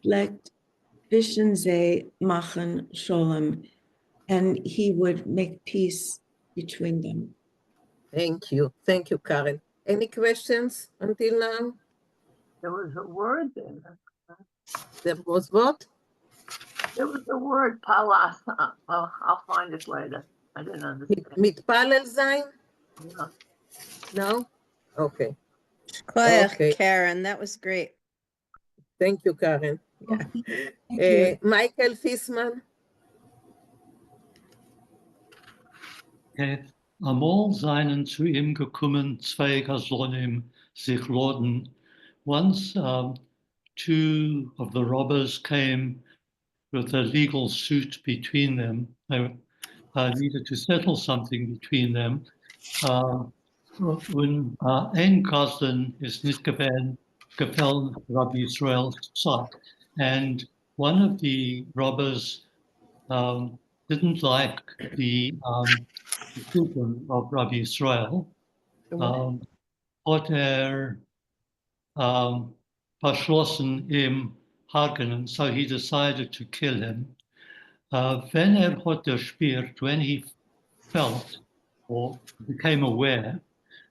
pflegt zwischen sie machen Sholem, and he would make peace between them. Thank you, Karen. Any questions until now? There was a word there. There was what? There was a word, palasa. Well, I'll find it later. I didn't understand. Mitpalel sein? Yeah. No? Okay. Quiet, Okay. Karen, that was great. Thank you, Karen. Yeah. Michael Fissman. Amol seien zu ihm gekommen, zwei Gaslonim, sich laden. Once two of the robbers came with a legal suit between them. They needed to settle something between them. When ein Goslin is nicht gefällt Rabbi Israel's side, and one of the robbers didn't like the decision of Rabbi Israel. Hat verschlossen im Hagen, so he decided to kill him. When hat gespürt, when he felt or became aware,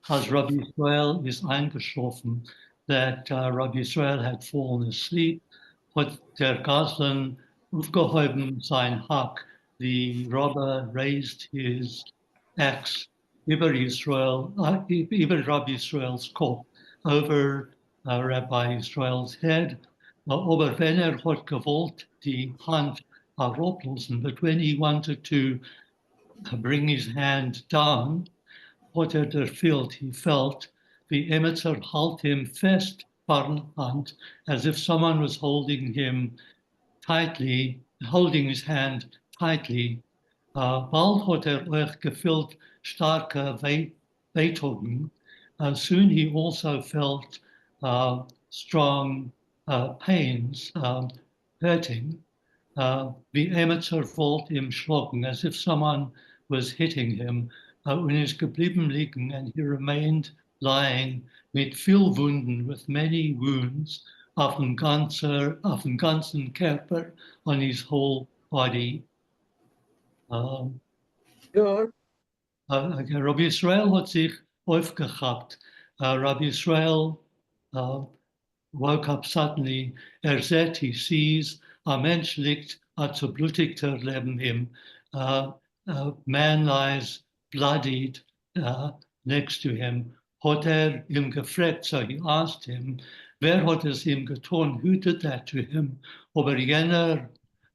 as Rabbi Israel is eingeschlafen, that Rabbi Israel had fallen asleep, hat der Goslin aufgehoben sein Hack. The robber raised his axe über Rabbi Israel's Kopf, over Rabbi Israel's head. Aber wenn hat gewollt die Hand herablassen, but when he wanted to bring his hand down, what he felt the Emetzer held him fast by hand, as if someone was holding him tightly, holding his hand tightly. Bald hat euch gefühlt starke Beethoven. Soon he also felt strong pains, hurting. The Emetzer felt him schlagen, as if someone was hitting him. Und ist geblieben liegen, and he remained lying mit viel Wunden, with many wounds, auf dem ganzen Körper, on his whole body. Rabbi Israel hat sich aufgehabt. Rabbi Israel woke up suddenly. Sieht, he sees, a Mensch liegt, zerblutigter neben ihm. A man lies bloodied next to him. Hat ihm gefragt, so he asked him, wer hat es ihm getan? Who did that to him? Aber jener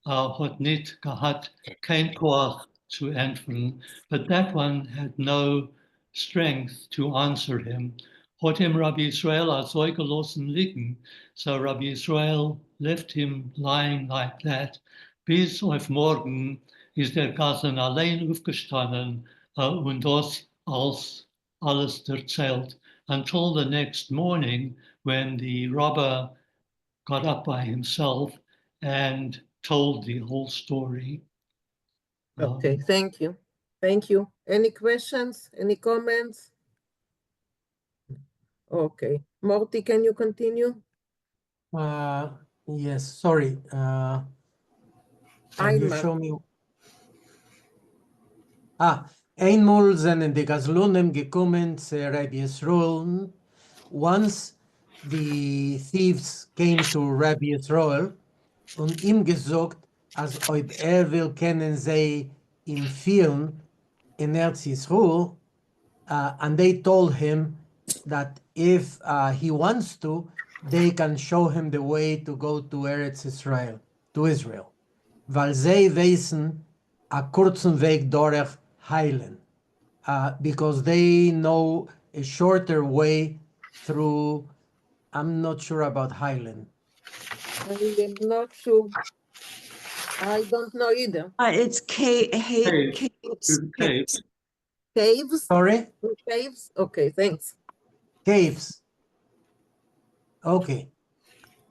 hat nicht gehabt, kein Koach zu antworten, but that one had no strength to answer him. Hat ihm Rabbi Israel als so gelassen liegen, so Rabbi Israel left him lying like that. Bis auf morgen ist der Goslin allein aufgestanden und das alles erzählt, until the next morning when the robber got up by himself and told the whole story. Okay, thank you. Thank you. Any questions? Any comments? Okay. Morty, can you continue? Yes, sorry. Can you show me? Einmal sind die Gaslonim gekommen zu Rabbi Israel once the thieves came to Rabbi Yisroel und ihm gesagt, als ob will kennen sie ihm führen in Eretz Yisroel, and they told him that if he wants to, they can show him the way to go to Eretz Israel, to Israel. Weil sie wissen a kurzen Weg durch heilen, because they know a shorter way through, I'm not sure about Highland. I'm not sure. I don't know either. It's caves. Caves. Caves? Sorry? Caves? Okay, thanks. Caves. Okay.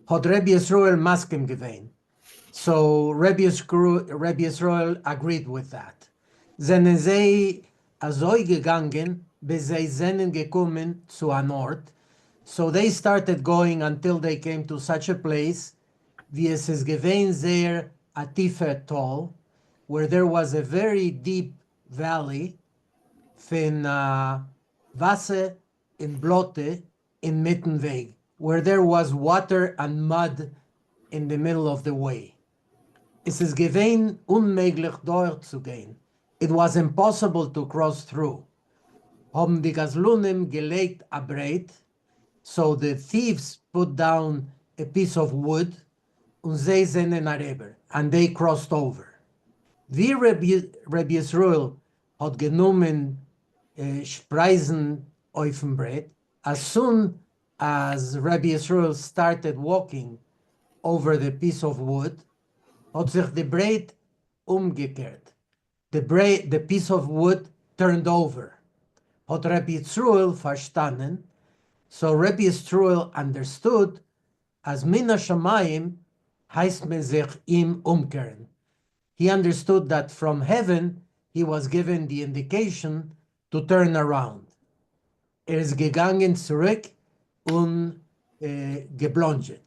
Hat Rabbi Yisroel maskem gewesen. So Rabbi Yisroel agreed with that. Sind sie azoi gegangen, bis sie sind gekommen zu an Ort. So they started going until they came to such a place, wie es ist gewesen sehr a tiefer Tal, where there was a very deep valley, von Wasser in Blote in Mittenweg, where there was water and mud in the middle of the way. Es ist gewesen unmöglich durchzugehen. It was impossible to cross through. Haben die Gazlunim gelegt a Breit, so the thieves put down a piece of wood, und sie sind in a river, and they crossed over. Wie Rabbi Yisroel hat genommen Spreisen auf dem Brett, as soon as Rabbi Yisroel started walking over the piece of wood, hat sich the Brett umgekehrt. The piece of wood turned over. Hat Rabbi Yisroel verstanden, so Rabbi Yisroel understood, as Mina Shamayim heißt man sich ihm umkehren. He understood that from heaven he was given the indication to turn around. Ist gegangen zurück und geblonget.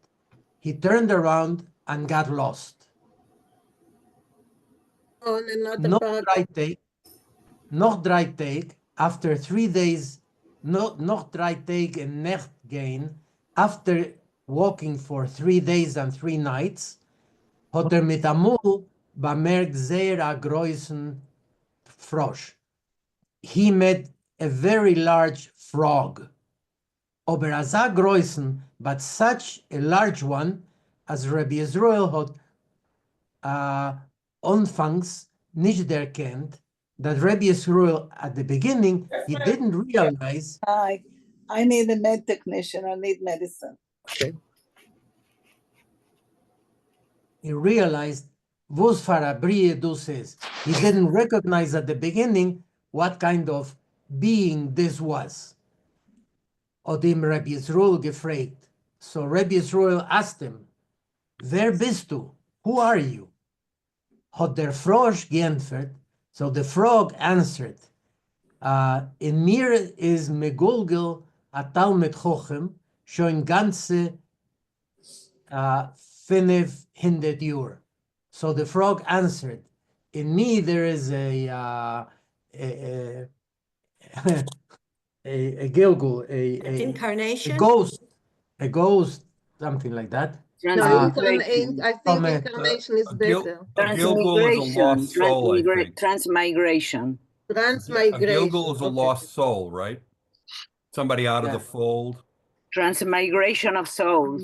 He turned around and got lost. On another Noch drei Tage, after 3 days, noch drei Tage and Nacht gehen, after walking for 3 days and 3 nights, hat mit amul bemerkt sehr a großen Frosch. He met a very large frog. Aber a so großen, but such a large one, as Rabbi Yisroel hat anfangs nicht erkannt, that Rabbi Yisroel at the beginning, he didn't realize. I need a med technician. I need medicine. Okay. He realized was for a brie dus is. He didn't recognize at the beginning what kind of being this was. Hat ihm Rabbi Yisroel gefragt. So Rabbi Yisroel asked him, wer bist du? Who are you? Hat der Frosch geantwortet. So the frog answered, in mir is megulgel a Talmid Chochem, schon ganze 500 years. So the frog answered, in me there is a Gilgul, Incarnation? a ghost, something like that. No, I think incarnation is better. A Gilgul is a lost soul, I think. Transmigration. A Gilgul is a lost soul, right? Somebody out of the fold. Transmigration of souls.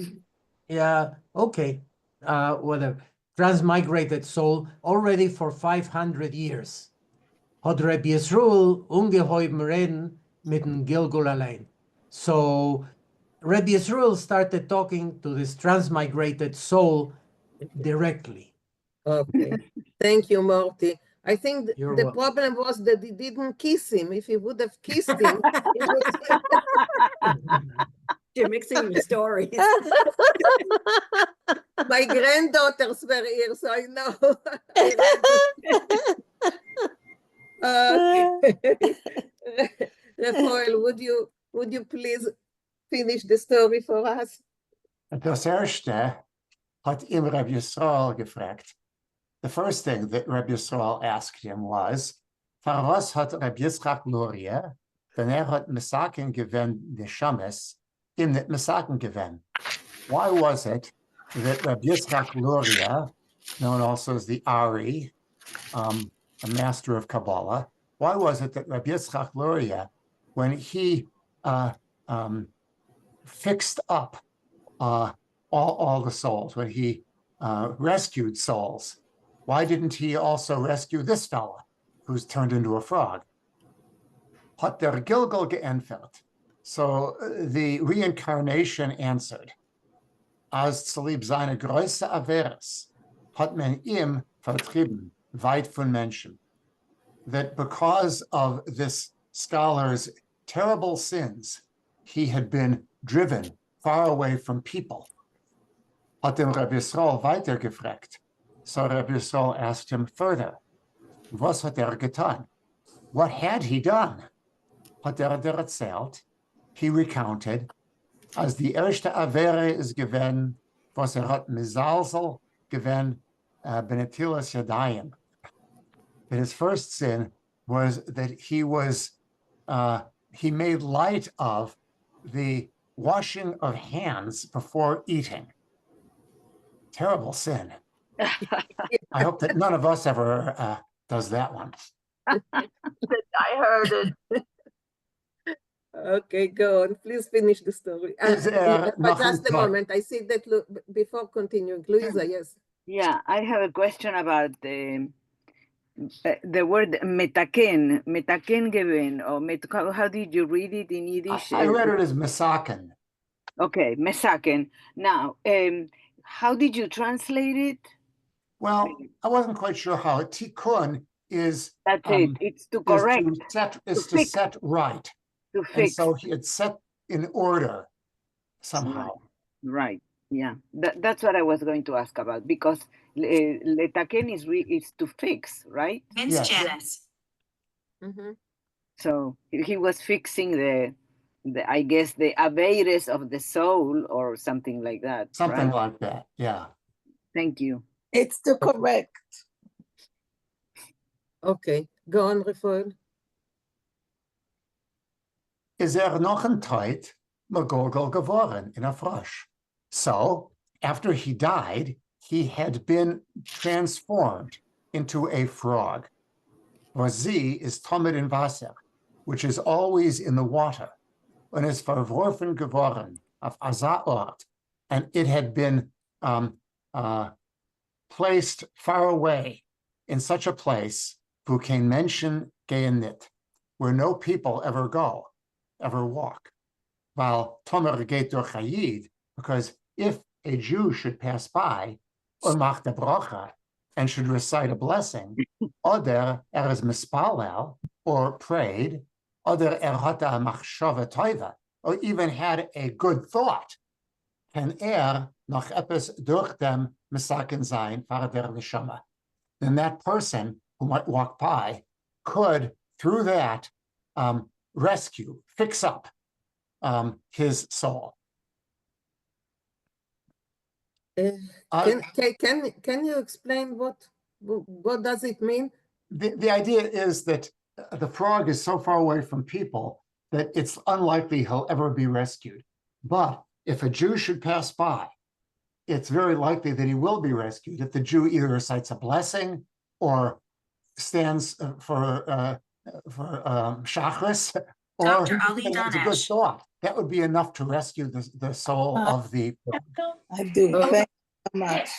Yeah, okay. Whatever. Transmigrated soul already for 500 years. Hat Rabbi Yisroel ungeheuben reden mit dem Gilgul allein. So Rabbi Yisroel started talking to this transmigrated soul directly. Okay. Thank you, Morty. I think You're the welcome. problem was that he didn't kiss him. If he would have kissed him, it would... You're mixing the stories. My granddaughters were here, so I know. Raphael, would you please finish the story for us? Das erste hat ihm Rabbi Yisroel gefragt. The first thing that Rabbi Yisroel asked him was, for was hat Rabbi Yitzchak Luria, denn hat Mesaken gewend Neshames, in the Masaken given. Why was it that Rabbi Yitzchak Luria, known also as the Ari, a master of Kabbalah, why was it that Rabbi Yitzchak Luria, when he fixed up all the souls, when he rescued souls, why didn't he also rescue this fella who's turned into a frog? Hat der Gilgal geantwortet. So the reincarnation answered, as zlieb seine größte Averes hat man ihm vertrieben, weit von Menschen. That because of this scholar's terrible sins, he had been driven far away from people. Hat den Rabbi Yisrael weiter gefragt. So Rabbi Yisrael asked him further, was hat getan? What had he done? Hat erzählt, he recounted, as the erste Avere is given, was hat mizalzel given benetilas yadayim. That his first sin was that he made light of the washing of hands before eating. Terrible sin. I hope that none of us ever does that one. I heard it. Okay, go on. Please finish the story. But just a moment. I see that before continuing, Luisa, yes. Yeah, I have a question about the word metaken given, or how did you read it in Yiddish? I read it as mesaken. Okay, mesaken. Now, how did you translate it? Well, I wasn't quite sure how. Tikkun is that's it. It's to correct. To set right. To fix. And so he had set in order somehow. Right. Yeah. That's what I was going to ask about, because letaken is to fix, right? Yes. Janice. So he was fixing the I guess the averes of the soul or something like that. Something right? like that. Yeah. Thank you. It's to correct. Okay, go on, Refael. Is noch een tijd McGogol geworden in a frosch. So, after he died, he had been transformed into a frog. Vazi is Tomid in Wasser, which is always in the water, and is verworfen geworden auf Azaort, and it had been placed far away in such a place, wo kein Menschen gehen nicht, where no people ever go, ever walk. While Tomer geht durch Hayid, because if a Jew should pass by, und macht a bracha, and should recite a blessing, oder is mispalel, or prayed, oder hat a machshava toiva, or even had a good thought, can noch etwas durch dem Misaken sein, for der neshama. Then that person who might walk by could, through that, rescue, fix up his soul. Can you explain what does it mean? The idea is that the frog is so far away from people that it's unlikely he'll ever be rescued. But if a Jew should pass by, it's very likely that he will be rescued if the Jew either recites a blessing or stands for Shachris, or it's a good thought. That would be enough to rescue the soul of the frog. I do. Thank you so much.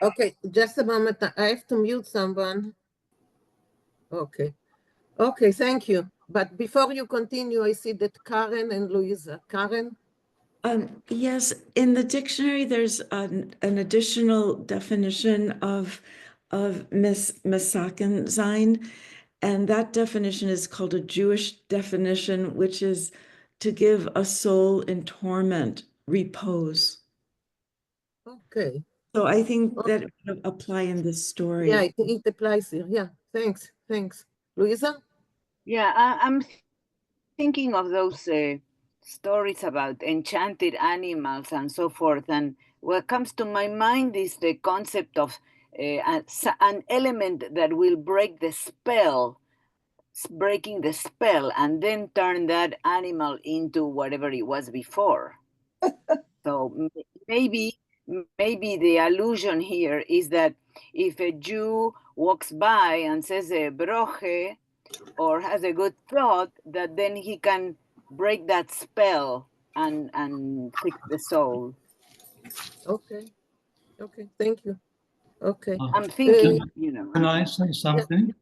Okay, just a moment. I have to mute someone. Okay. Okay, thank you. But before you continue, I see that Karen and Luisa. Karen? Yes, in the dictionary, there's an additional definition of Mesaken sein, and that definition is called a Jewish definition, which is to give a soul in torment repose. Okay. So I think that it would apply in this story. Yeah, it applies here. Yeah, thanks. Luisa? Yeah, I'm thinking of those stories about enchanted animals and so forth. And what comes to my mind is the concept of an element that will break the spell, breaking the spell, and then turn that animal into whatever it was before. So maybe the allusion here is that if a Jew walks by and says a broche or has a good thought, that then he can break that spell and fix the soul. Okay. Okay. Thank you. Okay. I'm thinking, Can I say something?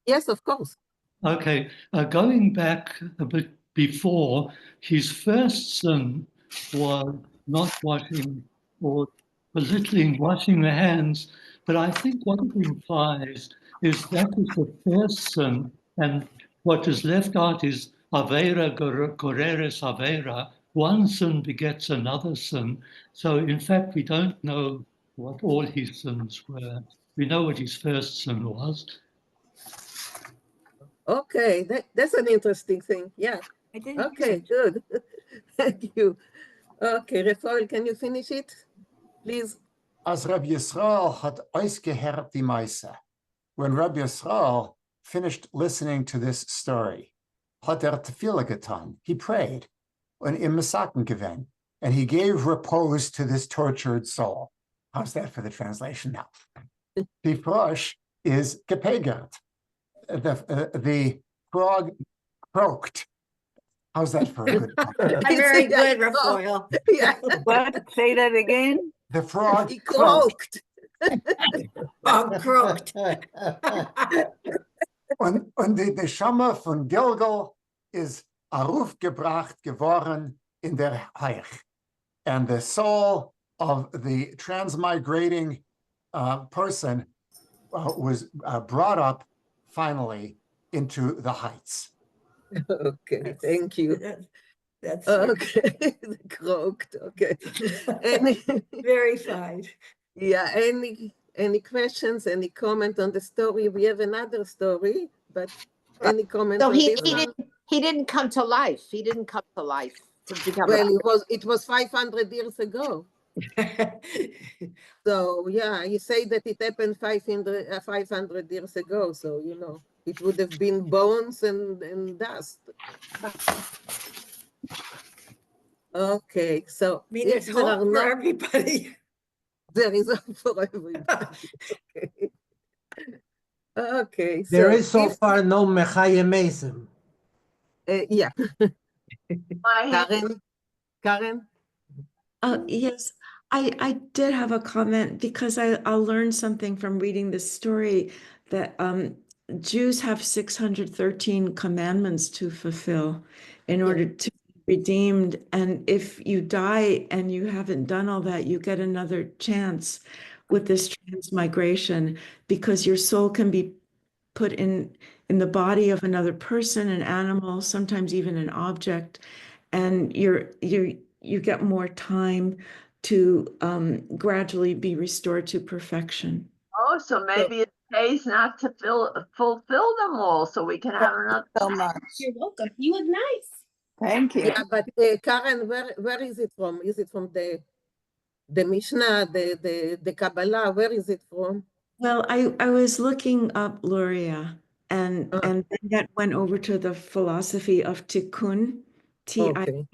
Yes, of course. Okay, going back a bit before, his first sin was not washing or belittling washing the hands, but I think what it implies is that is the first sin, and what is left out is Avera Goreres Avera. One sin begets another sin. So in fact, we don't know what all his sins were. We know what his first sin was. Okay, that's an interesting thing. Yeah. Okay, good. Thank you. Okay, Refael, can you finish it, please? As Rabbi Yisrael had ausgehört die Meise. When Rabbi Yisrael finished listening to this story, hat tefillah getan. He prayed, and im Masaken gewen, and he gave repose to this tortured soul. How's that for the translation now? The frosh is gepegert. The frog croaked. How's that for a good? Very good, Raphael. Yeah. What? Say that again? The frog He croaked. Croaked. Und die Neshama von Gilgal is aufgebracht geworden in der Haich. And the soul of the transmigrating person was brought up finally into the heights. Okay, thank you. That's Okay, croaked. Okay. verified. Yeah, any questions, any comment on the story? We have another story, but any comment So on this one? he didn't come to life. He didn't come to life to become Well, it was 500 years ago. So yeah, you say that it happened 500 years ago. So it would have been bones and dust. Okay, so I mean, there's hope for everybody. There is hope for everybody. Okay. Okay. There is so far no Mechayim Mesim. Yeah. Karen? Yes, I did have a comment because I learned something from reading this story that Jews have 613 commandments to fulfill in order to be redeemed. And if you die and you haven't done all that, you get another chance with this transmigration because your soul can be put in the body of another person, an animal, sometimes even an object, and you get more time to gradually be restored to perfection. Oh, so maybe it pays not to fulfill them all, so we can have another. So much. You're welcome. You look nice. Thank you. Yeah, but Karen, where is it from? Is it from the Mishnah, the Kabbalah? Where is it from? Well, I was looking up Luria, and then that went over to the philosophy of Tikkun, Tikun,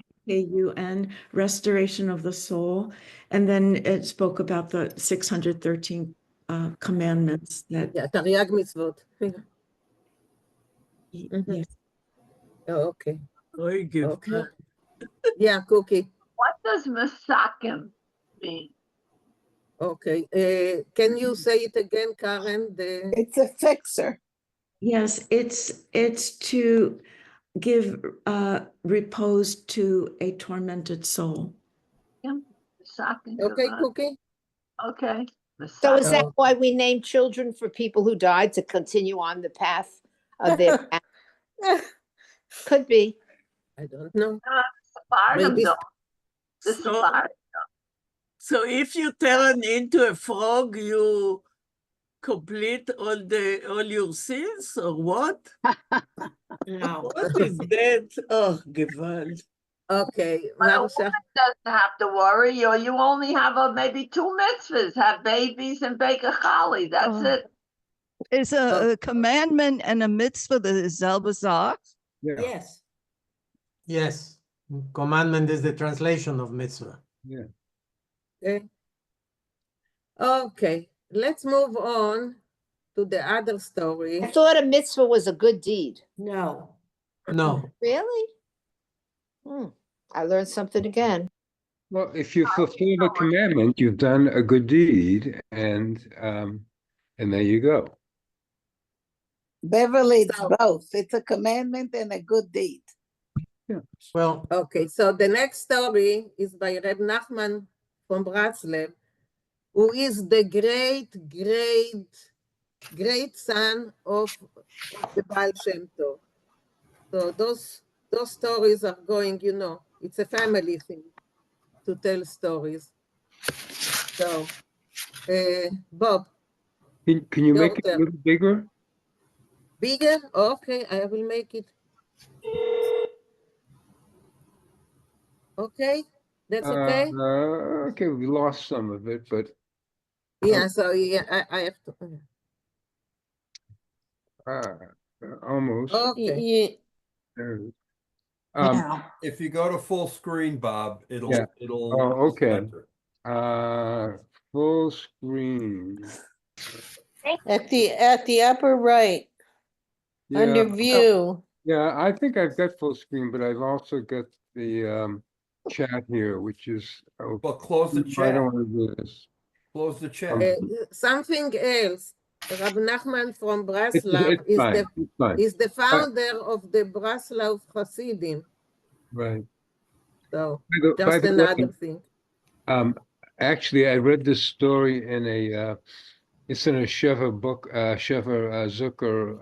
restoration of the soul, and then it spoke about the 613 commandments that. Yeah, Tariag mitzvot. Yes. Oh, okay. Very good. Okay. Yeah, Cookie. What does Masakim mean? Okay. Can you say it again, Karen? It's a fixer. Yes, it's to give repose to a tormented soul. Yeah, Masakim. Okay, Cookie. Okay. So is that why we name children for people who died to continue on the path of their path? Could be. I don't know. Maybe. So if you turn into a frog, you complete all your sins, or what? No. What is that? Oh, Gewalt. Okay. Well, a woman doesn't have to worry, or you only have maybe 2 mitzvahs, have babies and bake a chali. That's it. Is a commandment and a mitzvah the Zelbazak? Yes. Yes. Commandment is the translation of mitzvah. Yeah. Okay. Okay, let's move on to the other story. I thought a mitzvah was a good deed. No. No. Really? I learned something again. Well, if you fulfill the commandment, you've done a good deed, and there you go. Beverly, it's both. It's a commandment and a good deed. Yeah. Well, okay, so the next story is by Reb Nachman from Bratslav, who is the great son of the Baal Shem Tov. So those stories are going, you know, it's a family thing to tell stories. So, Bob. Can you make it a little bigger? Bigger? Okay, I will make it. Okay, that's okay? Okay, we lost some of it, but. Yeah, so yeah, I have to. Almost. Okay. If you go to full screen, Bob, it'll Yeah. it'll. Oh, okay. center. Full screen. At the upper right, under view. Yeah, I think I've got full screen, but I've also got the chat here, which is. Well, close the I chat. don't want to do this. Close the chat. Something else. Rab Nachman from Braslav It's fine. It's fine. is the founder of the Braslav Hasidim. Right. So By just the another way, thing. Actually, I read this story in it's in a Sheva book, Sheva Zucker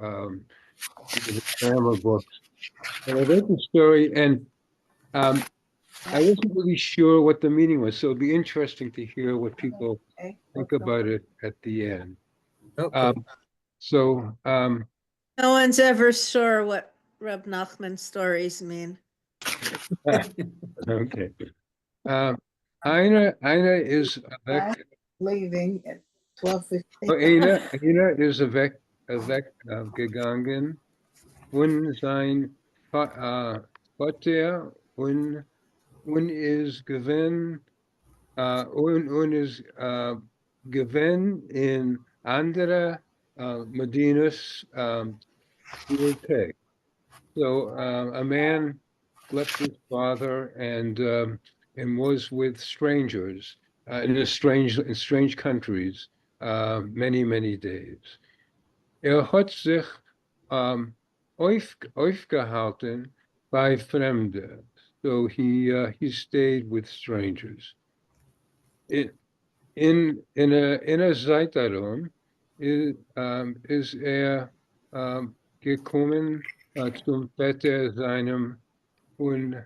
grammar books. And I read the story, and I wasn't really sure what the meaning was. So it'll be interesting to hear what people think about it at the end. Okay. No one's ever sure what Reb Nachman stories mean. Okay. Aina is leaving at 12:15. Aina is gegangen und sein Vater und is gewinn und is gewinn in andere Medinas UK. So a man left his father and was with strangers in strange countries many days. Hat sich aufgehalten bei Fremden. So he stayed with strangers. In a Zeitraum is gekommen zum Vater seinem und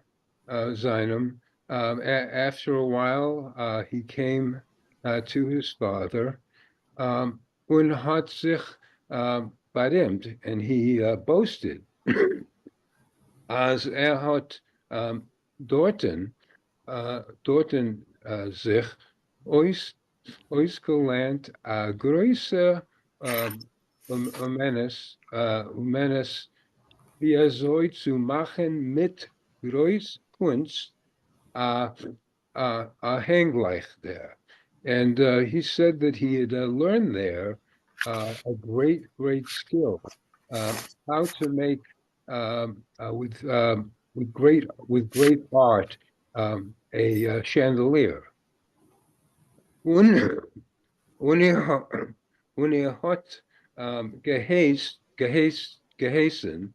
seinem. After a while, he came to his father und hat sich berühmt, and he boasted. Als hat dorten sich ausgelernt größer Menes wie soll zu machen mit Kunst Hangleich there. And he said that he had learned there a great skill, how to make with great art a chandelier. When he hat geheißen,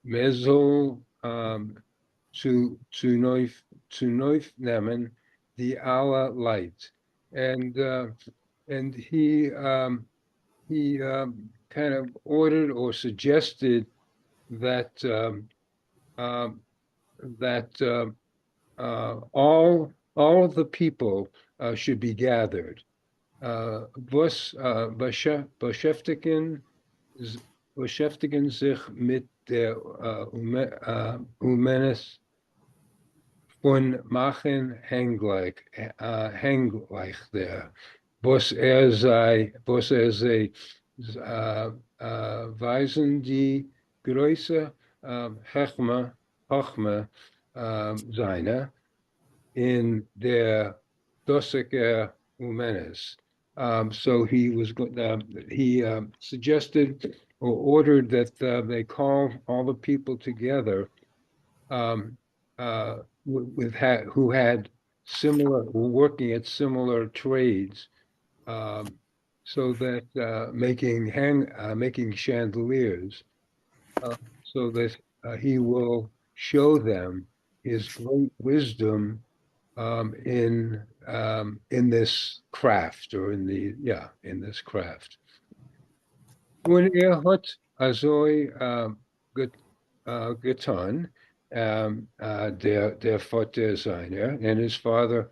Meso zu neuf nehmen the hour light, and he kind of ordered or suggested that all of the people should be gathered. Beschäftigen sich mit der Humanis von machen Hangleich there. Was sei weisen die Größe Hochme seine in der Dossiger Humanis. So he was he suggested or ordered that they call all the people together who had similar, working at similar trades, so that making chandeliers, so that he will show them his great wisdom in this craft, or in this craft. When hat azoi getan, der Vater seiner, and his father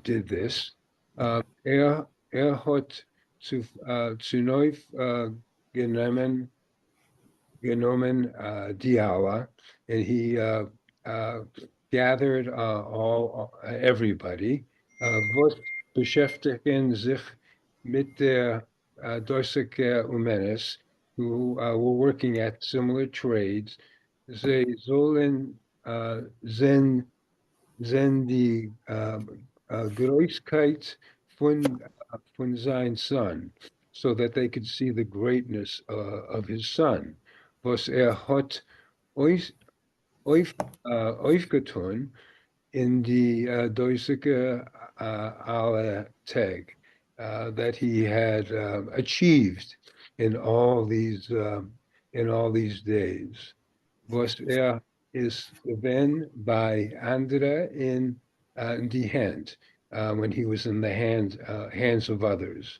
did this. Hat zunächst genommen Diala, and he gathered everybody. Was beschäftigen sich mit der Dossiger Humanis, who were working at similar trades. They sollen sehen die Großkeit von sein Son, so that they could see the greatness of his son. Was hat aufgetan in die Dossiger alle Tag, that he had achieved in all these days. Was is given by andere in die Hand, when he was in the hands of others.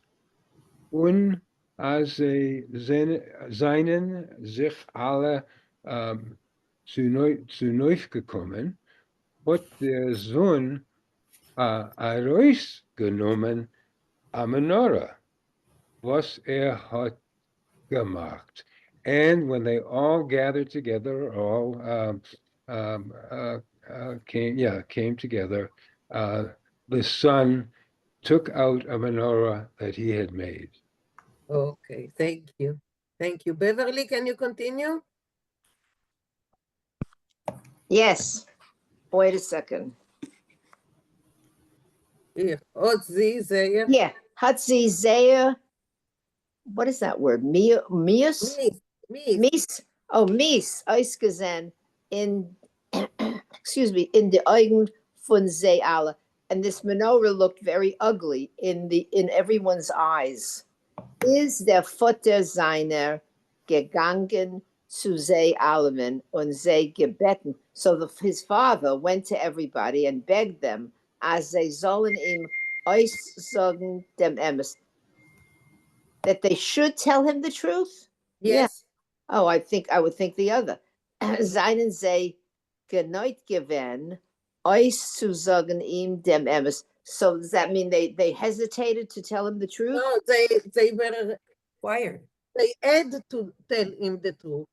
Und als seinen sich alle zu neu gekommen, hat der Sohn herausgenommen a Menorah, was hat gemacht. And when they all gathered together, all came together, the son took out a menorah that he had made. Okay, thank you. Thank you. Beverly, can you continue? Yes. Wait a second. Here, Otzi Zeyer. Yeah, Hatzi Zeyer. What is that word? Mius? Mies. Oh, Mies. Eisgesehen in, excuse me, in the Augen von sie alle. And this menorah looked very ugly in everyone's eyes. Is der Vater seiner gegangen zu sie allen und sie gebeten. So his father went to everybody and begged them, as sie sollen ihm aussagen dem Emes, that they should tell him the truth? Yes. Yeah. Oh, I would think the other. Seinen sie genoit gewen, auszusagen ihm dem Emes. So does that mean they hesitated to tell him the truth? No, they were Wired. They had to tell him the truth.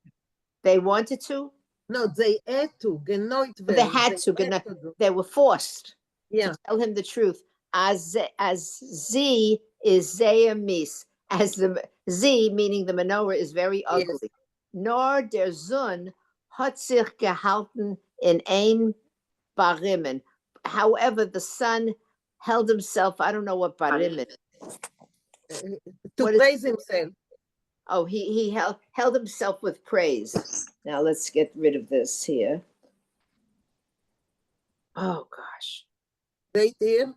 They wanted to? No, they had to. Genoit They had to. They were forced to tell him the truth. As Z is Zeamis. As the Z, meaning the menorah, is very ugly. Yes. Nor der Zun hat sich gehalten in ein Barimmen. However, the son held himself, I don't know what Barimmen. To praise himself. Oh, he held himself with praise. Now let's get rid of this here. Oh gosh. Seht ihr?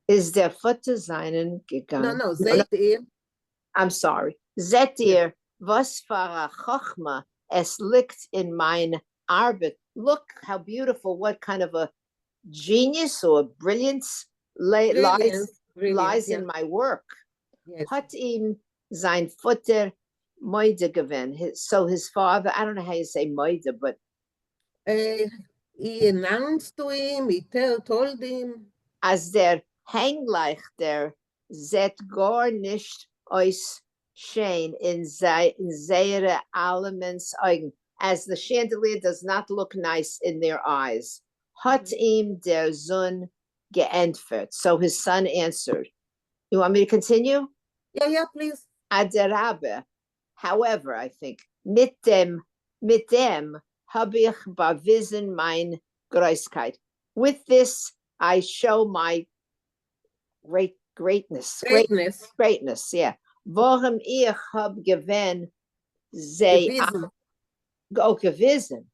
Is der Vater seinen gegangen? No, seht ihr? I'm sorry. Seht ihr, was für a Chochma es liegt in mein Arbeit. Look how beautiful, what kind of a genius or brilliance lies in my work. Yes. Hat ihm sein Vater Moide gewen. So his father, I don't know how you say Moide, but he announced to him, he told him. As der Hengleich der zet gar nicht aus Schein in seire Allemens Augen, as the chandelier does not look nice in their eyes. Hat ihm der Sohn geantwortet. So his son answered. You want me to continue? Yeah, please. Aderabe. However, I think, mit dem hab ich bewiesen mein Großkeit. With this, I show my greatness. Greatness, yeah. Worum ich hab gewen, sei gewissen.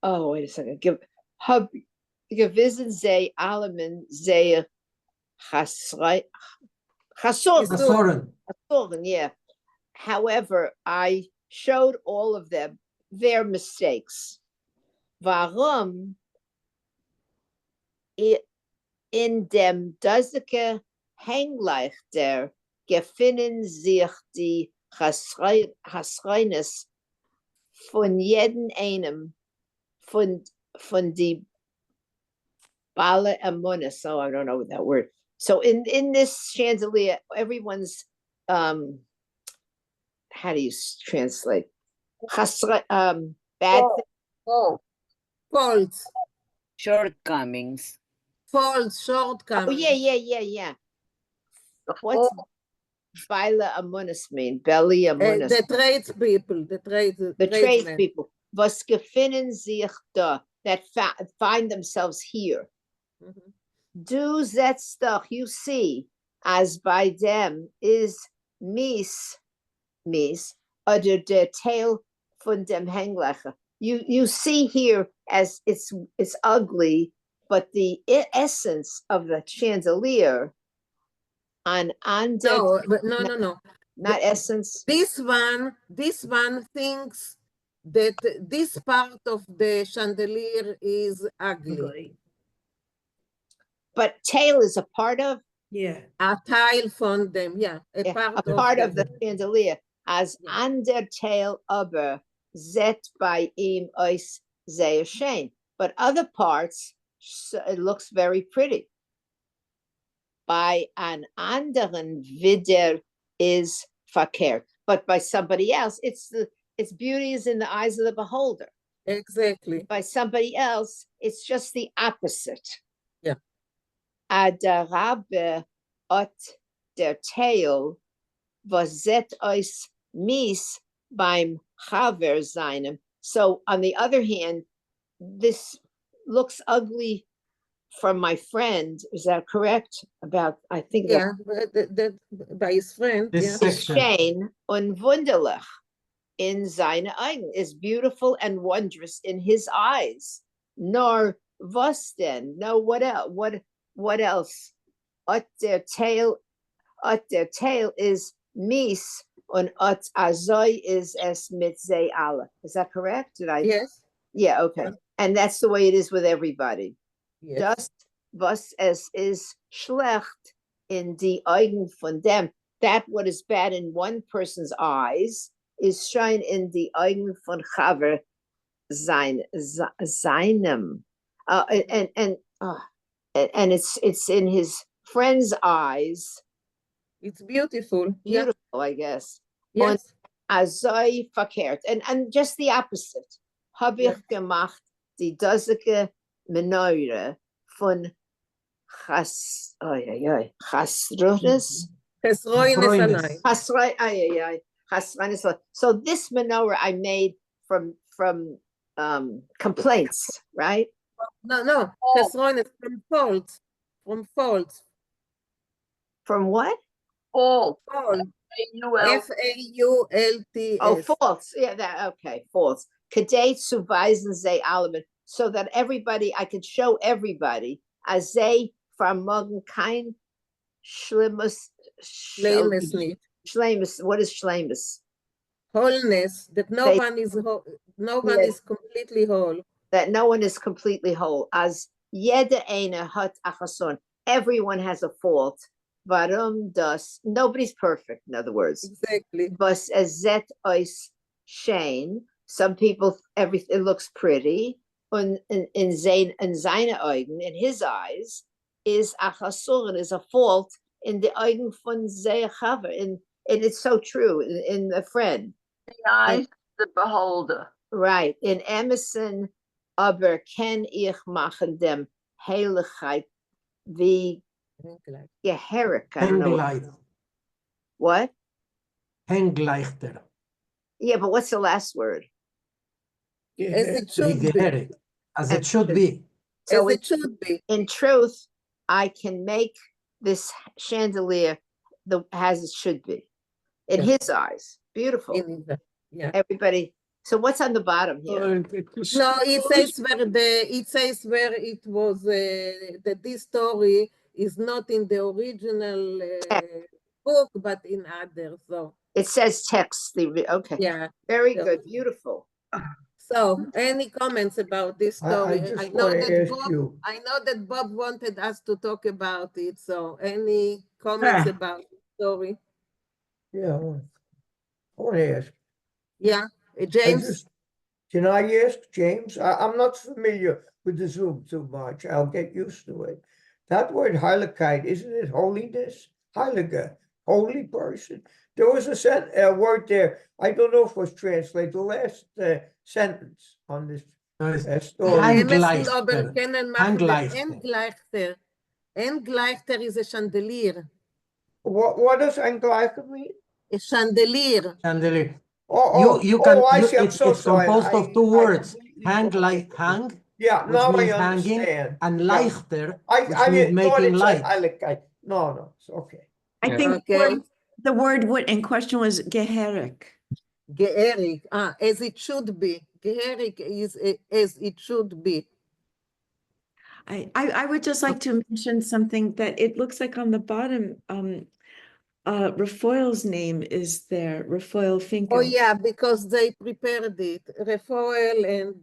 Oh, wait a second. Hab gewissen sei allemen sehr Chasoren. Yeah. However, I showed all of them their mistakes. Warum in dem dazike Hänglichter gefinnen sich die Hasreines von jeden einem von die Bale Amunis. So I don't know that word. So in this chandelier, everyone's how do you translate? Bad Faults. Shortcomings. Faults, shortcomings. Oh yeah. What's Baila Amunis mean? Belly Amunis. The tradespeople, the tradespeople. Was gefinnen sich da, that find themselves here. Do that stuff you see as by them is mies oder der Teil von dem Hänglecher. You see here as it's ugly, but the essence of the chandelier no, not essence. This one thinks that this part of the chandelier is ugly. But tail is a part of? Yeah. A tile von them, yeah. A part of the chandelier. As an der Teil aber zet bei ihm aus sehr schön. But other parts, it looks very pretty. By an anderen wieder is verkehrt. But by somebody else, its beauty is in the eyes of the beholder. Exactly. By somebody else, it's just the opposite. Yeah. Der Rabbe ot der Teil was zet euch mies beim Chaver seinem. So on the other hand, this looks ugly from my friend. Is that correct? About, I think. Yeah, by his friend. This Shane unwunderlich in seine Augen is beautiful and wondrous in his eyes. Nor was denn? No, what else? What else? Ot der Teil is mies und ot azoi is es mit ze alle. Is that correct? Did I? Yes. Yeah, okay. And that's the way it is with everybody. Yes. Das, was es ist schlecht in die Augen von dem, that what is bad in one person's eyes is shine in the Augen von Chaver seinem. And it's in his friend's eyes. It's beautiful. Beautiful, I guess. Yes. Azoi verkehrt. And just the opposite. Hab ich gemacht die dazike Menorah von Chasrones. So this menorah I made from complaints, right? No, Chasrones from faults. From faults. From what? Fault. F-A-U-L-T-S. Oh, faults. Yeah, that okay. Faults. Kadei zu weisen sei allemen, so that everybody, I could show everybody, as they vermogen kein Schlimmes. Schlemus. What is Schlemus? Wholeness. That no one is completely whole. That no one is completely whole. As jede eine hat achason. Everyone has a fault. Warum das? Nobody's perfect, in other words. Exactly. Was es zet euch schön. Some people, everything looks pretty. Und in seine Augen, in his eyes, is achasuren, is a fault in the Augen von sehr Chaver. And it's so true in the friend. The eyes of the beholder. Right. In Emerson, aber kann ich machen dem Heiligkeit wie Geherik. I don't know. What? Hengleichter. Yeah, but what's the last word? As it should be. Geherig, as it should be. So As it should be. in truth, I can make this chandelier as it should be in Yeah. his eyes. Beautiful. Yeah. Everybody. So what's on the bottom here? No, it says where it was that this story is not in the original book, but in others. So It says text. Okay. yeah. Very Yeah. good. Beautiful. So, any comments about this story? just I know wanna that ask Bob. you- I know that Bob wanted us to talk about it. So, any comments about the story? Yeah, I want to ask. Yeah, I James. just- Can I ask James? I'm not familiar with the Zoom too much. I'll get used to it. That word Heiligkeit, isn't it holiness? Heilige, holy person. There was a word there. I don't know if it was translated. The last sentence on this story. Aber können machen das Endgleichter. Endgleichter is a chandelier. What does Endgleichter mean? A chandelier. Chandelier. Oh, you can. I you- see. I'm it's so it's sorry. composed of two words: hang, Yeah, which now I means hanging, understand. and Yeah. leichter, which I means thought making it said light. Heiligkeit. No, it's okay. I think the word in question was Geherig. Geherig, as it should be. Geherig is as it should be. I would just like to mention something that it looks like on the bottom, Rafael's name is there, Rafael Finkel. Oh yeah, because they prepared it. Rafael and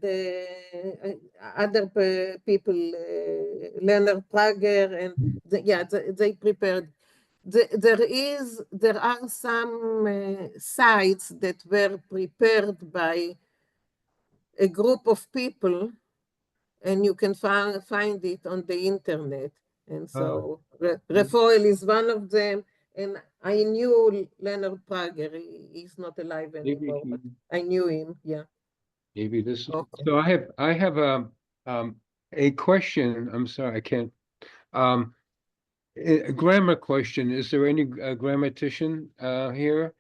other people, Leonard Prager, and they prepared. There are some sites that were prepared by a group of people, and you can find it on the internet. And so Rafael is one of them. And I knew Leonard Prager. He's not alive anymore, but I knew him. Yeah. Maybe this. So I have a question. I'm sorry, I can't. A grammar question. Is there any grammatician here?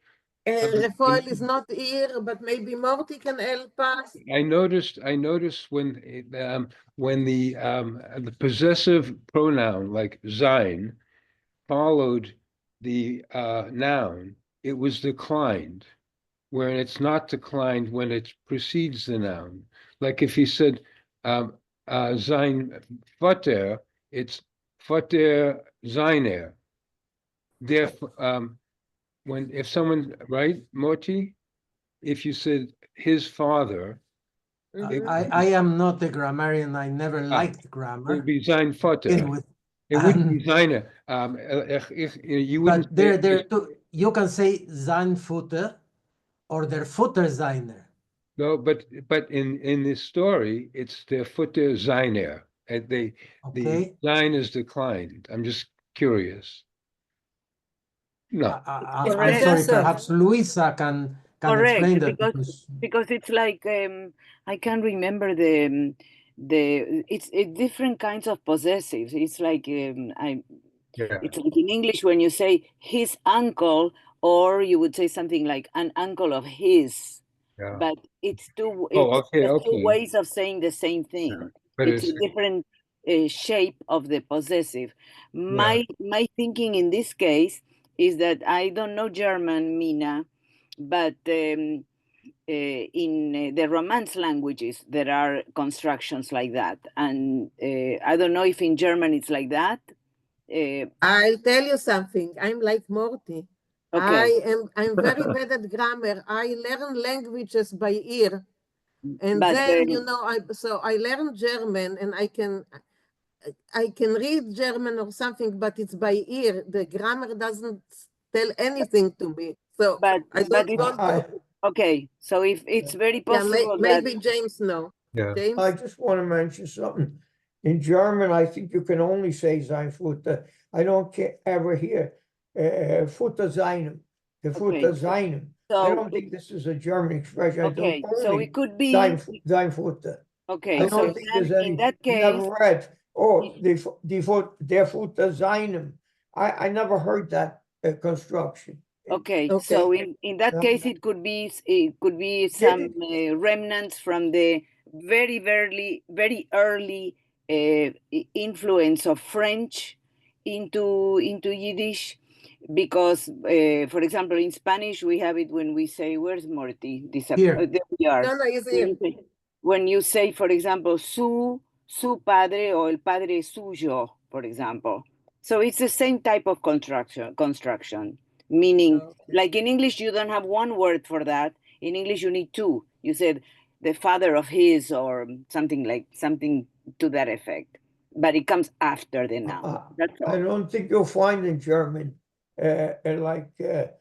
Rafael is not here, but maybe Morty can help us. I noticed when the possessive pronoun like sein followed the noun, it was declined, where it's not declined when it precedes the noun. Like if he said sein Vater, it's Vater seiner. Therefore, if someone, right, Morty, if you said his father, I am not a grammarian. I never liked it grammar. would be sein Vater. It wouldn't be seine. You wouldn't. But there too, you can say sein Futter or der Futter seiner. No, but in this story, it's der Futter seiner. And the sein is declined. I'm just curious. No. I'm sorry, perhaps Luisa can explain that. Because it's like I can't remember it's different kinds of possessives. It's like it's like in English when you say his uncle, or you would say something like an uncle of his. Yeah. But it's two ways of saying the same thing. But it's a different shape of the possessive. My thinking in this case is that I don't know German, Mina, but in the Romance languages, there are constructions like that. And I don't know if in German it's like that. I'll tell you something. I'm like Morty. Okay. I'm very bad at grammar. I learn languages by ear. And then, I learned German, and I can read German or something, but it's by ear. The grammar doesn't tell anything to me. So I don't want to. Okay, so if it's very possible maybe James knows. Yeah. James? I just want to mention something. In German, I think you can only say sein Futter. I don't ever hear Futter seinem, the Futter seinem. I don't think this is a German expression. Okay, so it could be sein Futter. Okay, I don't think there's any. in that case, never read. Der Futter seinem. I never heard that construction. Okay, Okay. so in that No. case, it could be some remnants from the very early influence of French into Yiddish, because for example, in Spanish we have it when we say, "Where's Morty?" Here. There we are. No, it's When here. when you say, for example, su padre or el padre suyo, for example. So it's the same type of construction, meaning like in English, you don't have one word for that. In English, you need two. You said the father of his or something to that effect, but it comes after the noun. That's I all. don't think you'll find in German like der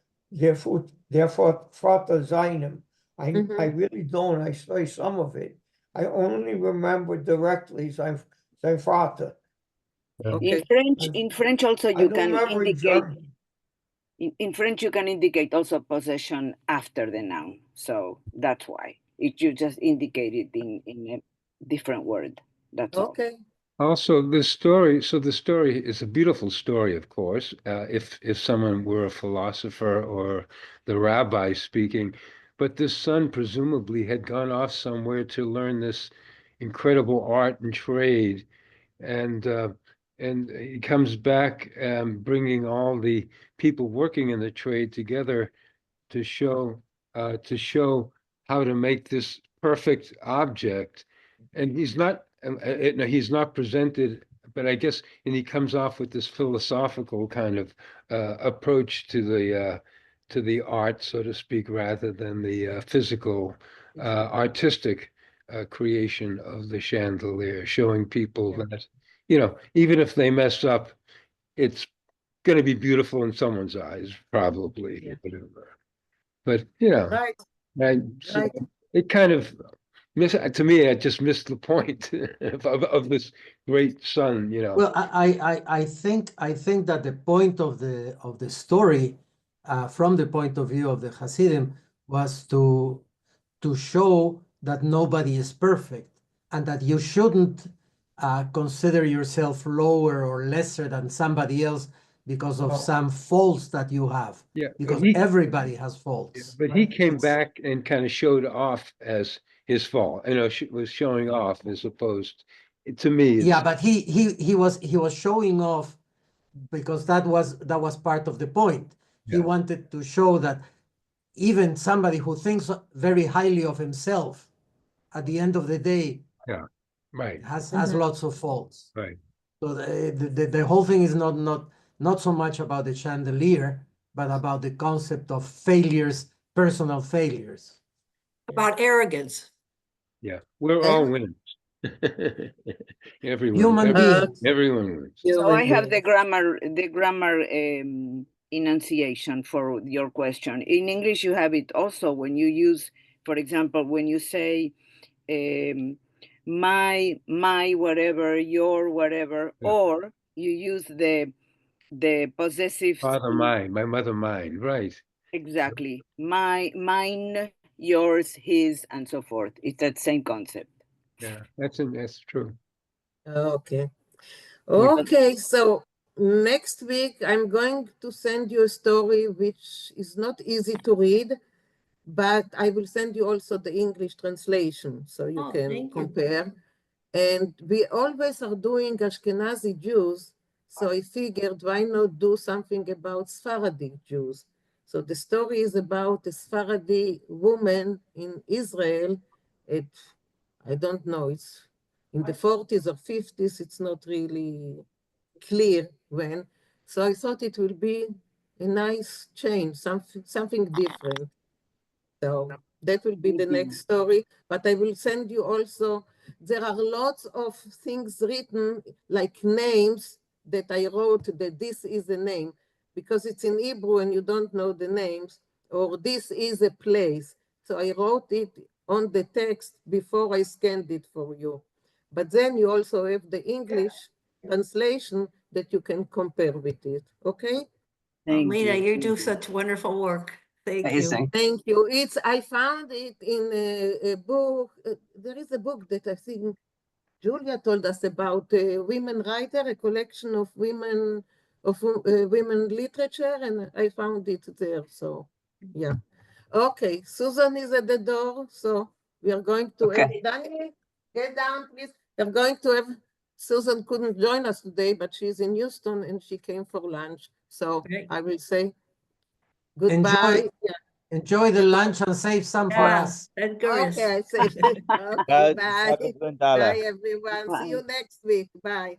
Vater seinem. I really don't. I study some of it. I only remember directly sein Vater. In French also I you don't can remember in indicate. German. In French, you can indicate also possession after the noun. So that's why you just indicate it in a different word. That's all. Okay. Also, the story is a beautiful story, of course, if someone were a philosopher or the rabbi speaking, but this son presumably had gone off somewhere to learn this incredible art and trade, and he comes back bringing all the people working in the trade together to show how to make this perfect object, and he's not presented, but I guess, and he comes off with this philosophical kind of approach to the art, so to speak, rather than the physical artistic creation of the chandelier, showing people that, even if they mess up, it's going to be beautiful in someone's eyes, probably, whatever. But Right. so it kind of to me, I just missed the point of this great son. Well, I think that the point of the story, from the point of view of the Hasidim, was to show that nobody is perfect and that you shouldn't consider yourself lower or lesser than somebody else because of some faults that you have. Yeah, Because everybody has faults. But he came back and kind of showed off as his fault. Was showing off as opposed to me. Yeah, but he was showing off because that was part of the point. He wanted to show that even somebody who thinks very highly of himself, at the end of the day, right, has lots of faults. Right. So the whole thing is not so much about the chandelier, but about the concept of failures, personal failures. About arrogance. Yeah, we're all winners. Human beings. Everyone wins. So I have the grammar enunciation for your question. In English, you have it also when you use, for example, when you say my whatever, your whatever, or you use the possessive. Father mine, my mother mine, right. Exactly. Mine, yours, his, and so forth. It's that same concept. Yeah, that's true. Okay. Okay, so next week I'm going to send you a story which is not easy to read, but I will send you also the English translation so you can compare. And we always are doing Ashkenazi Jews, so I figured why not do something about Sephardic Jews. So the story is about a Sephardi woman in Israel. I don't know, it's in the 40s or 50s, it's not really clear when. So I thought it will be a nice change, something different. So that will be the next story, but I will send you also, there are lots of things written, like names that I wrote that this is a name, because it's in Hebrew and you don't know the names, or this is a place. So I wrote it on the text before I scanned it for you. But then you also have the English translation that you can compare with it, okay? Lena, you do such wonderful work. Thank you. Thank you. I found it in a book. There is a book that I think Julia told us about, a women writer, a collection of women of women literature, and I found it there. So, yeah. Okay, Susan is at the door, so we are going to have Daniel, get down, please. We're going to have Susan couldn't join us today, but she's in Houston and she came for lunch. So I will say goodbye. Enjoy the lunch and save some for us. Okay, I say okay, bye. Bye everyone. See you next week. Bye.